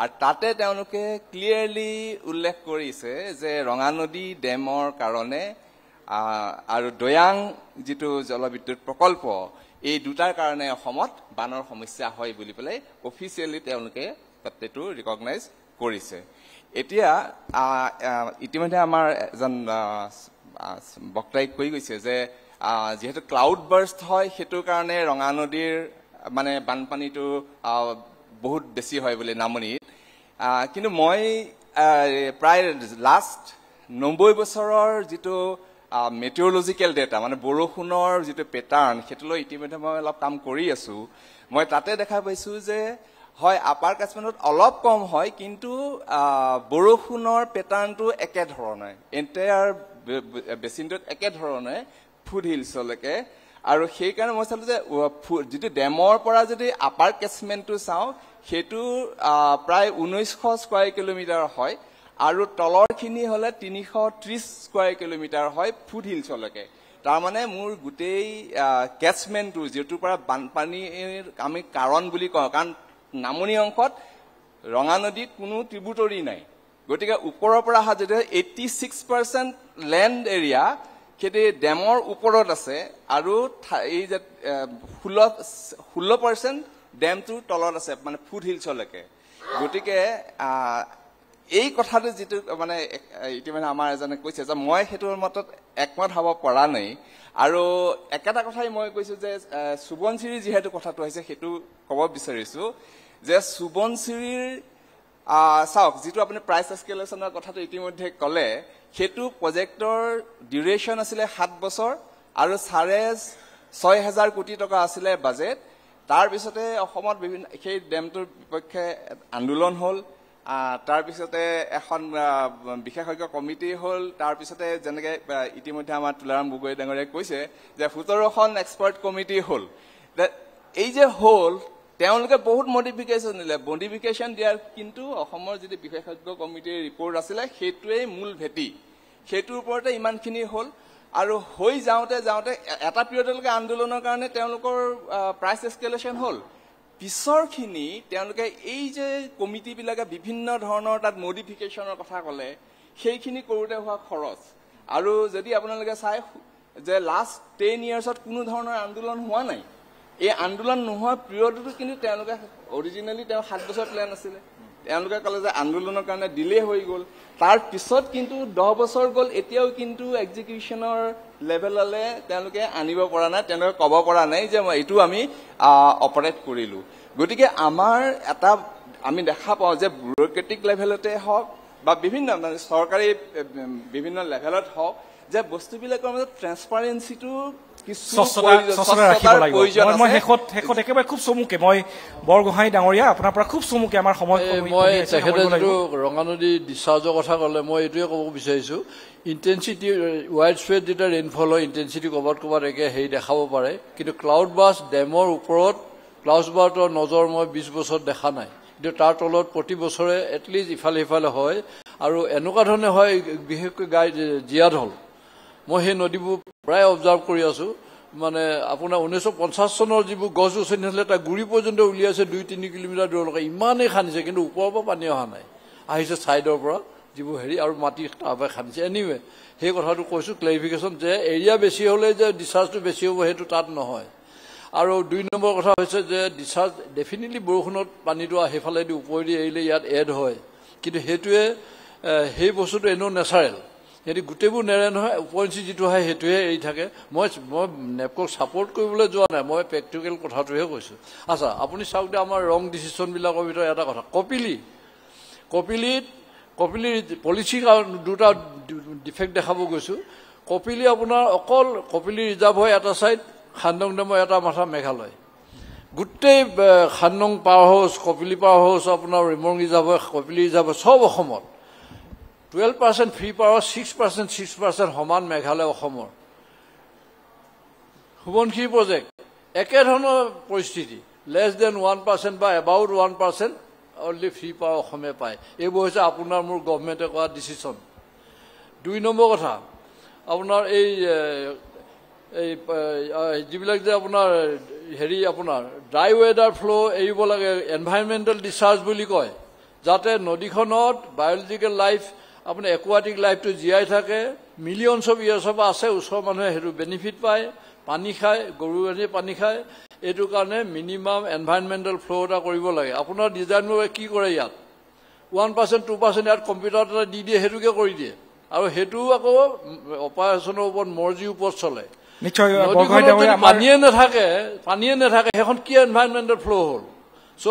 আৰু তাতে তেওঁলোকে ক্লিয়াৰলি উল্লেখ কৰিছে যে ৰঙা নদী ডেমৰ কাৰণে আৰু দৈয়াং যিটো জলবিদ্যুৎ প্ৰকল্প এই দুটাৰ কাৰণে অসমত বানৰ সমস্যা হয় বুলি পেলাই অফিচিয়েলি তেওঁলোকে তাতেটো ৰিকগনাইজ কৰিছে এতিয়া ইতিমধ্যে আমাৰ এজন বক্তাই কৈ গৈছে যে যেহেতু ক্লাউড বাৰ্ষ্ট হয় সেইটো কাৰণে ৰঙা নদীৰ মানে বানপানীটো বহুত বেছি হয় বুলি নামনিত কিন্তু মই প্ৰায় লাষ্ট 90 বছৰৰ যিটো মেটিঅৰলজিকেল ডেটা মানে বৰষুণৰ যিটো পেটাৰ্ণ সেইটোলৈ ইতিমধ্যে মই অলপ কাম কৰি আছোঁ মই তাতে দেখা পাইছোঁ যে হয় আপাৰ কাশ্মীৰত অলপ কম হয় কিন্তু বৰষুণৰ পেটাৰ্ণটো একেধৰণে এণ্টায়াৰ বেচিনটোত একেধৰণে ফুড হিলছলৈকে আৰু সেইকাৰণে মই চালোঁ যে যিটো ডেমৰ পৰা যদি আপাৰ কেচমেণ্টটো চাওঁ সেইটো প্ৰায় 1900 স্কোৱাৰ কিলোমিটাৰ হয় আৰু তলৰখিনি হ'লে 330 স্কোৱাৰ কিলোমিটাৰ হয় ফুড হিলছলৈকে তাৰমানে মোৰ গোটেই কেচমেণ্টটো যিটোৰ পৰা বানপানীৰ আমি কাৰণ বুলি কওঁ কাৰণ নামনি অংশত ৰঙা নদীত কোনো ট্ৰিবিউটৰী নাই গতিকে ওপৰৰ পৰা অহা যদি 86% লেণ্ড এৰিয়া সেইটো ডেমৰ ওপৰত আছে আৰু এই যে 16% ডেমটোৰ তলত আছে মানে ফুড হিলছলৈকে গতিকে এই কথাটো যিটো মানে ইতিমধ্যে আমাৰ এজনে কৈছে যে মই সেইটোৰ মতত একমত হ'ব পৰা নাই আৰু একেটা কথাই মই কৈছোঁ যে সুবনশ্ৰীৰ যিহেতু কথাটো হৈছে সেইটো ক'ব বিচাৰিছোঁ যে সুবনশ্ৰীৰ চাওক যিটো আপুনি প্ৰাইচ এস্কেলেশ্যনৰ কথাটো ইতিমধ্যে ক'লে সেইটো প্ৰজেক্টৰ ডিউৰেশ্যন আছিলে 7 বছৰ আৰু 6,500 কোটি টকা আছিলে বাজেট তাৰপিছতে অসমত বিভিন্ন সেই ডেমটোৰ বিপক্ষে আন্দোলন হ'ল তাৰপিছতে এখন বিশেষজ্ঞ কমিটি হ'ল তাৰপিছতে যেনেকৈ ইতিমধ্যে আমাৰ তুলাৰাম গগৈ ডাঙৰীয়াই কৈছে যে 17খন এক্সপাৰ্ট কমিটি হ'ল এই যে হ'ল তেওঁলোকে বহুত মডিফিকেশ্যন দিলে মডিফিকেশ্যন দিয়াৰ কিন্তু অসমৰ যিটো বিশেষজ্ঞ কমিটিৰ ৰিপৰ্ট আছিলে সেইটোৱেই মূল ভেটি সেইটোৰ ওপৰতে ইমানখিনি হ'ল আৰু হৈ যাওঁতে এটা পিৰিয়ডলৈকে আন্দোলনৰ কাৰণে তেওঁলোকৰ প্ৰাইচ এস্কেলেশ্যন হ'ল পিছৰখিনি তেওঁলোকে এই যে কমিটিবিলাকে বিভিন্ন ধৰণৰ তাত মডিফিকেশ্যনৰ কথা ক'লে সেইখিনি কৰোঁতে হোৱা খৰচ আৰু যদি আপোনালোকে চাই যে লাষ্ট 10 ইয়াৰ্ছত কোনো ধৰণৰ আন্দোলন হোৱা নাই এই আন্দোলন নোহোৱা পিৰিয়ডতো কিন্তু তেওঁলোকে অৰিজিনেলি 7 বছৰ প্লেন আছিলে তেওঁলোকে ক'লে যে আন্দোলনৰ কাৰণে ডিলে হৈ গ'ল তাৰ পিছত কিন্তু 10 বছৰ গ'ল এতিয়াও কিন্তু এক্সিকিউশ্যনৰ লেভেললৈ তেওঁলোকে আনিব পৰা নাই তেওঁলোকে ক'ব পৰা নাই যে এইটো আমি অপাৰেট কৰিলোঁ গতিকে আমাৰ এটা আমি দেখা পাওঁ যে ব্যুৰক্ৰেটিক লেভেলতে হওক বা বিভিন্ন মানে চৰকাৰী বিভিন্ন লেভেলত হওক যে বস্তুবিলাকৰ মাজত ট্ৰেন্সপাৰেঞ্চিটো মই শেষত একেবাৰে খুব চমুকে মই বৰগোহাঁই ডাঙৰীয়া আপোনাৰ পৰা খুব চমুকে আমাৰ সময় মই তেখেতে যিটো ৰঙানদী ডিছচাৰ্জৰ কথা ক'লে মই এইটোৱে ক'ব বিচাৰিছোঁ ইণ্টেনচিটি ৱাইড স্প্ৰেড যেতিয়া ৰেইনফল হয় ইণ্টেনচিটি ক'ৰবাত একে হেৰি দেখাব পাৰে কিন্তু ক্লাউড বাষ্ট ডেমৰ ওপৰত ক্লাউড বাষ্টৰ নজৰ মই 20 বছৰত দেখা নাই কিন্তু তাৰ তলত প্ৰতি বছৰে এটলিষ্ট ইফালে সিফালে হয় আৰু এনেকুৱা ধৰণে হয় বিশেষকৈ জীয়াদ হ'ল মই সেই নদীবোৰ প্ৰায় অবজাৰ্ভ কৰি আছোঁ মানে আপোনাৰ 1950 চনৰ যিবোৰ গছ গছনি আছিলে তাৰ গুৰি পৰ্যন্ত উলিয়াইছে 2-3 কিলোমিটাৰ দূৰলৈকে ইমানেই খান্দিছে কিন্তু ওপৰৰ পৰা পানী অহা নাই আহিছে ছাইডৰ পৰা যিবোৰ হেৰি আৰু মাটি তাৰপৰা খান্দিছে এনিৱে সেই কথাটো কৈছোঁ ক্লেৰিফিকেশ্যন যে এৰিয়া বেছি হ'লে যে ডিছচাৰ্জটো বেছি হ'ব সেইটো তাত নহয় আৰু 2 নম্বৰ কথা হৈছে যে ডিছচাৰ্জ ডেফিনেটলি বৰষুণত পানীটো সেইফালেদি ওপৰেদি এৰিলে ইয়াত এড হয় কিন্তু সেইটোৱে সেই বস্তুটো এনেও নেচাৰেল সিহঁতি গোটেইবোৰ নেৰে নহয় ওপৰঞ্চি যিটো হয় সেইটোহে এৰি থাকে মই নেপকক ছাপৰ্ট কৰিবলৈ যোৱা নাই মই প্ৰেক্টিকেল কথাটোহে কৈছোঁ আচ্ছা আপুনি চাওক দে আমাৰ ৰং ডিচিশ্যনবিলাকৰ ভিতৰত এটা কথা কপিলিৰ পলিচিৰ দুটা ডিফেক্ট দেখাব গৈছোঁ কপিলি আপোনাৰ অকল কপিলি ৰিজাৰ্ভ হয় এটা ছাইড খান্দং ডেমৰ এটা মাথা মেঘালয় গোটেই Khandong power house Kopili power house আপোনাৰ ৰিমং ৰিজাৰ্ভ হয় কপিলি ৰিজাৰ্ভ হয় চব অসমত 12% ফ্ৰী পাৱাৰ 6% সমান মেঘালয় অসমৰ সোৱণশিৰি প্ৰজেক্ট একেধৰণৰ পৰিস্থিতি লেছ দেন 1% বা এবাউট 1% অনলি ফ্ৰী পাৱাৰ অসমে পায় এইবোৰ হৈছে আপোনাৰ মোৰ গভৰ্ণমেণ্টে কৰা ডিচিশ্যন 2 নম্বৰ কথা আপোনাৰ এই যিবিলাক যে আপোনাৰ হেৰি আপোনাৰ ড্ৰাই ৱেডাৰ ফ্ল' এৰিব লাগে এনভাইৰনমেণ্টেল ডিছচাৰ্জ বুলি কয় যাতে নদীখনত বায়'লজিকেল লাইফ আপোনাৰ একুৱাটিক লাইফটো জীয়াই থাকে মিলিয়নছ অফ ইয়াৰ্ছৰ পৰা আছে ওচৰৰ মানুহে সেইটো বেনিফিট পায় পানী খায় গৰু গাড়ীয়ে পানী খায় এইটো কাৰণে মিনিমাম এনভাইৰনমেণ্টেল ফ্ল' এটা কৰিব লাগে আপোনাৰ ডিজাইনবোৰ কি কৰে ইয়াত 1% 2% ইয়াত কম্পিউটাৰত এটা দি দিয়ে সেইটোকে কৰি দিয়ে আৰু সেইটো আকৌ অপাৰেশ্যনৰ ওপৰত মৰ্জিৰ ওপৰত চলে পানীয়ে নাথাকে সেইখন কি এনভাইৰনমেণ্টেল ফ্ল' হ'ল so'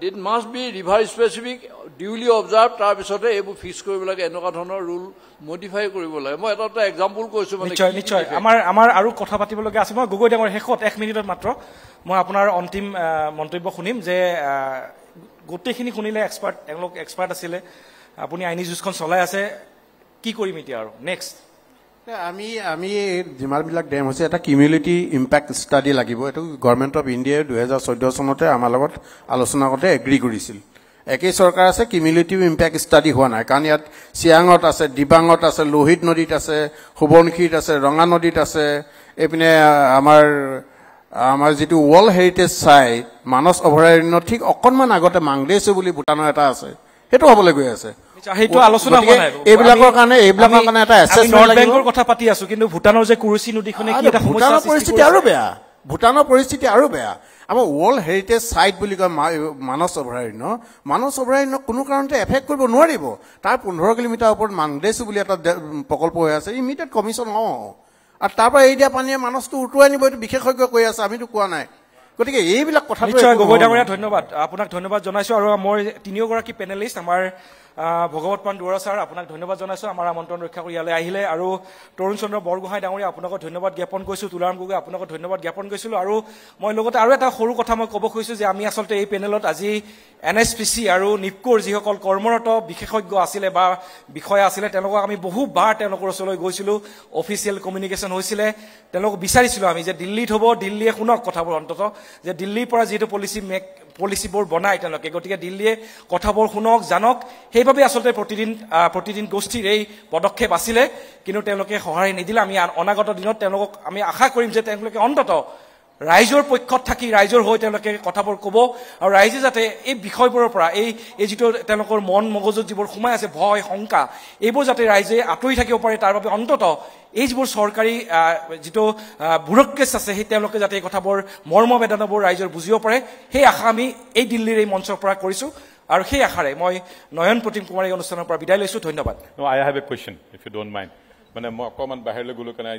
it must be river specific duly observe তাৰপিছতে এইবোৰ ফিক্স কৰিব লাগে এনেকুৱা ধৰণৰ ৰুল মডিফাই কৰিব লাগে মই এটা এক্সাম্পল কৈছোঁ নিশ্চয় আমাৰ আৰু কথা পাতিবলগীয়া আছে মই গগৈ ডাঙৰ শেষত 1 মিনিটত মাত্ৰ মই আপোনাৰ অন্তিম মন্তব্য শুনিম যে গোটেইখিনি শুনিলে এওঁলোক এক্সপাৰ্ট আছিলে আপুনি আইনী যুঁজখন চলাই আছে কি কৰিম এতিয়া আৰু নেক্সট আমি যিমানবিলাক ডেম হৈছে এটা কিউমুলেটিভ ইম্পেক্ট ষ্টাডি লাগিব এইটো গভৰ্ণমেণ্ট অফ ইণ্ডিয়াই 2014 চনতে আমাৰ লগত আলোচনা কৰোঁতে এগ্ৰী কৰিছিল একেই চৰকাৰ আছে কিউমুলেটিভ ইম্পেক্ট ষ্টাডি হোৱা নাই কাৰণ ইয়াত চিয়াঙত আছে ডিবাঙত আছে লোহিত নদীত আছে সোৱণশিৰিত আছে ৰঙা নদীত আছে এইপিনে আমাৰ যিটো ৱৰ্ল্ড হেৰিটেজ চাইট মানস অভয়াৰণ্য ঠিক অকণমান আগতে মাংদেশু বুলি ভূটানৰ এটা আছে সেইটো হ'বলৈ গৈ আছে সেইটো আলোচনা হোৱা নাই এইবিলাকৰ কাৰণে এটা এছেছমেণ্ট লাগিব বেংকৰ কথা পাতি আছো কিন্তু ভূটানৰ যে কুৰুচি নদীখনে কি এটা ভূটানৰ পৰিস্থিতি আৰু বেয়া আমাৰ ৱৰ্ল্ড হেৰিটেজ চাইট বুলি কয় মানস অভয়াৰণ্য কোনো কাৰণতে এফেক্ট কৰিব নোৱাৰিব তাৰ 15 কিলোমিটাৰ ওপৰত মাংদেশু বুলি এটা প্ৰকল্প হৈ আছে ইমিডিয়েট কমিশ্যন আৰু তাৰ পৰা এৰি দিয়া পানীয়ে মানসটো উটুৱাই নিব এইটো বিশেষজ্ঞ কৈ আছে আমিতো কোৱা নাই গতিকে এইবিলাক কথা নিশ্চয় গগৈ ডাঙৰীয়া ধন্যবাদ আপোনাক ধন্যবাদ জনাইছো আৰু মই 3গৰাকী পেনেলিষ্ট আমাৰ ভগৱতমান দুৱৰা ছাৰ আপোনাক ধন্যবাদ জনাইছো আমাৰ আমন্ত্ৰণ ৰক্ষা কৰি ইয়ালৈ আহিলে আৰু তৰুণ চন্দ্ৰ বৰগোহাঁই ডাঙৰীয়া আপোনাকো ধন্যবাদ জ্ঞাপন কৰিছোঁ তুলাৰাম গগৈ আপোনাকো ধন্যবাদ জ্ঞাপন কৰিছিলোঁ আৰু মই লগতে আৰু এটা সৰু কথা মই ক'ব খুজিছোঁ যে আমি আচলতে এই পেনেলত আজি NSPC আৰু নিপকোৰ যিসকল কৰ্মৰত বিশেষজ্ঞ আছিলে বা বিষয়া আছিলে তেওঁলোকক আমি বহুবাৰ তেওঁলোকৰ ওচৰলৈ গৈছিলোঁ অফিচিয়েল কমিউনিকেশ্যন হৈছিলে তেওঁলোকক বিচাৰিছিলোঁ আমি যে দিল্লীত হ'ব দিল্লীয়ে শুনক কথাবোৰ অন্ততঃ যে দিল্লীৰ পৰা যিহেতু পলিচিবোৰ বনায় তেওঁলোকে গতিকে দিল্লীয়ে কথাবোৰ শুনক জানক সেইবাবে আচলতে প্ৰতিদিন গোষ্ঠীৰ এই পদক্ষেপ আছিলে কিন্তু তেওঁলোকে সঁহাৰি নিদিলে আমি অনাগত দিনত তেওঁলোকক আমি আশা কৰিম যে তেওঁলোকে অন্ততঃ ৰাইজৰ পক্ষত থাকি ৰাইজৰ হৈ তেওঁলোকে কথাবোৰ ক'ব আৰু ৰাইজে যাতে এই বিষয়বোৰৰ পৰা এই যিটো তেওঁলোকৰ মন মগজুত যিবোৰ সোমাই আছে ভয় শংকা এইবোৰ যাতে ৰাইজে আঁতৰি থাকিব পাৰে তাৰ বাবে অন্ততঃ এই যিবোৰ চৰকাৰী যিটো ব্যুৰক্ৰেটছ আছে সেই তেওঁলোকে যাতে এই কথাবোৰ মৰ্মবেদনাবোৰ ৰাইজৰ বুজিব পাৰে সেই আশা আমি এই দিল্লীৰ এই মঞ্চৰ পৰা কৰিছোঁ আৰু সেই আশাৰে মই নয়ন প্ৰতিম কুমাৰ এই অনুষ্ঠানৰ পৰা বিদায় লৈছো ধন্যবাদ No, I have a question if you don't mind মানে মই অকমান বাহিৰলৈ গলো কাৰণে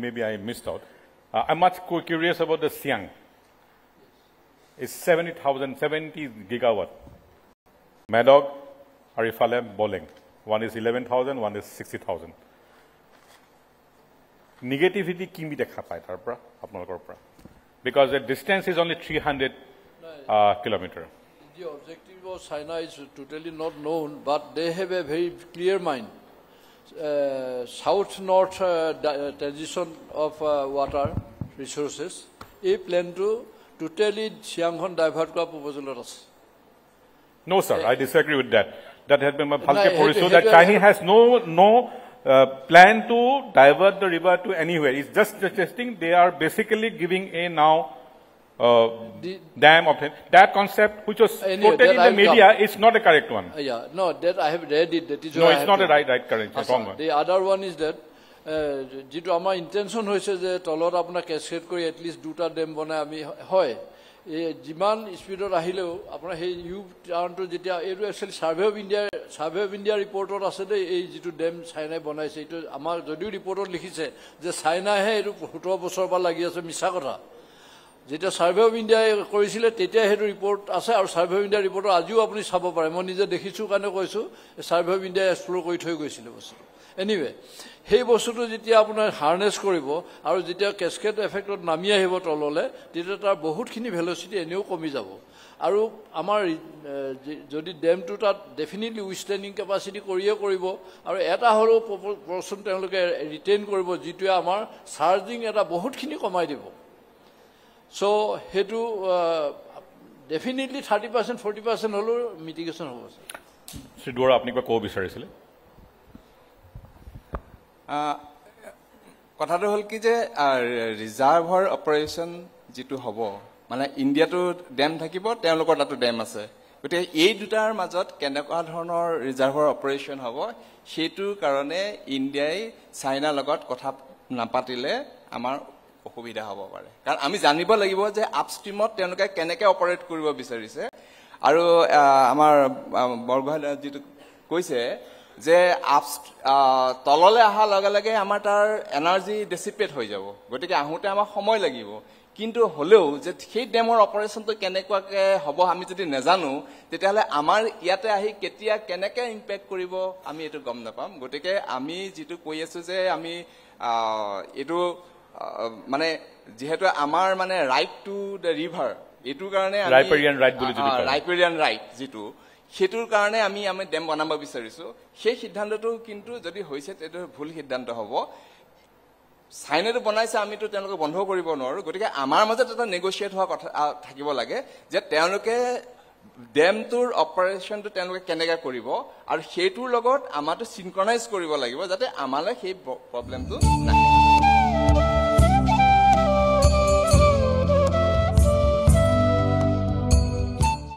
maybe I missed out I'm much curious about the Siang it's 70 gigawatt Madog আৰু ইফালে Boleng one is 11,000 one is 60,000 negativity kimi dekha pai tar pra apnalokor pra because the distance is only 300 kilometer The objective of China is totally not known, but they have a very clear mind. South-north transition of water resources. A plan to totally Siangkhon divert kora proposal ase. No, sir, I disagree with that. That has been my bhalke poriso that China has no plan to divert the river to anywhere. It's just suggesting they are basically giving a now dam of that concept which was quoted in the media is not a correct one. No, that I have read it. That is no, it's not a right correct wrong one. The other one is that যেটো আমাৰ intention হৈছে যে তলত আপোনাৰ cascade কৰি at least দুটা dam বনাই আমি হয় এই যিমান স্পিডত আহিলেও আপোনাৰ সেই ইউ টাউনটো যেতিয়া এইটো একচুয়ালি সাৰ্ভে অফ ইন্ডিয়া ৰিপৰ্টত আছে যে এই যেটো ড্যাম চাইনাই বনাইছে এইটো আমাৰ যদিও ৰিপৰ্টত লিখিছে যে চাইনাহে এইটো 17 বছৰ পৰা লাগি আছে মিছা কথা যেটা সাৰ্ভে অফ ইন্ডিয়া কৰিছিলে তেতিয়া হেটো ৰিপৰ্ট আছে আৰু সাৰ্ভে অফ ইন্ডিয়া ৰিপৰ্টৰ আজিও আপুনি চাব পাৰে মই নিজে দেখিছো কাৰণে কৈছো সাৰ্ভে অফ ইন্ডিয়া এক্সপ্লোৰ কৰি থৈ গৈছিল বস্তু এনিৱে সেই বস্তুটো যেতিয়া আপোনাৰ হাৰ্নেস কৰিব আৰু যেতিয়া ক্যাসকেড এফেক্টত নামি আহিব তললে তেতিয়া তাৰ বহুতখিনি ভেলোচিটি এনেও কমি যাব আৰু আমাৰ যদি ড্যামটো তাত ডেফিনেটলি উইথষ্টেণ্ডিং কেপাসিটি কৰিয়ে কৰিব আৰু এটা হলো প্ৰপোৰ্শন তেওঁলোকে ৰিটেইন কৰিব যিটোৱে আমাৰ চাৰ্জিং এটা বহুতখিনি কমাই দিব So, hetu definitely 30%, 40% holo mitigation hobo. Sri Dwara, apni kiba kob bicharisile? কথাটো হল কি যে ৰিজাৰ্ভাৰ অপাৰেশ্যন যেটো হ'ব মানে ইণ্ডিয়াটো ড্যাম থাকিব তেওঁলোকৰ তাতো ড্যাম আছে গতে এই দুটাৰ মাজত কেনেকুৱা ধৰণৰ ৰিজাৰ্ভাৰ অপাৰেশ্যন হ'ব সেইটো কাৰণে ইণ্ডিয়াই চাইনা লগত কথা নাপাতিলে আমাৰ অসুবিধা হ'ব পাৰে কাৰণ আমি জানিব লাগিব যে আপষ্ট্ৰীমত তেওঁলোকে কেনেকৈ অপাৰেট কৰিব বিচাৰিছে আৰু আমাৰ বৰগোহাঁই যেটো কৈছে যে তললে অহা লগে লগে আমাৰ তাৰ এনাৰ্জি ডেসিপেট হৈ যাব গতিকে আহোতে আমাৰ সময় লাগিব কিন্তু হলেও যে সেই ডেমৰ অপাৰেশ্যনটো কেনেকুৱাকে হ'ব আমি যদি নেজানো তেতিয়াহলে আমাৰ ইয়াতে আহি কেতিয়া কেনেকৈ ইম্পেক্ট কৰিব আমি এটো গম নাপাম গতিকে আমি যেটো কৈ আছো যে আমি এটো মানে যেহেতু আমাৰ মানে ৰাইট টু দ্য ৰিভাৰ এটুৰ কাৰণে আমি ৰাইপেৰিয়ান ৰাইট যেটো সেটুৰ কাৰণে আমি ড্যাম বনাব বিচাৰিছো সেই সিদ্ধান্তটো কিন্তু যদি হৈছে তেটো ভুল সিদ্ধান্ত হ'ব চাইনাটো বনাইছে আমিতো তেওঁলোকে বন্ধ কৰিব নোৱাৰো গতিকে আমাৰ মাজত এটা নেগোশিয়েট হোৱা কথা থাকিব লাগে যে তেওঁলোকে ড্যামটোৰ অপাৰেশ্যনটো তেওঁলোকে কেনেকৈ কৰিব আৰু সেইটোৰ লগত আমাৰটো সিনক্ৰনাইজ কৰিব লাগিব যাতে আমালৈ সেই প্ৰবলেমটো নাহে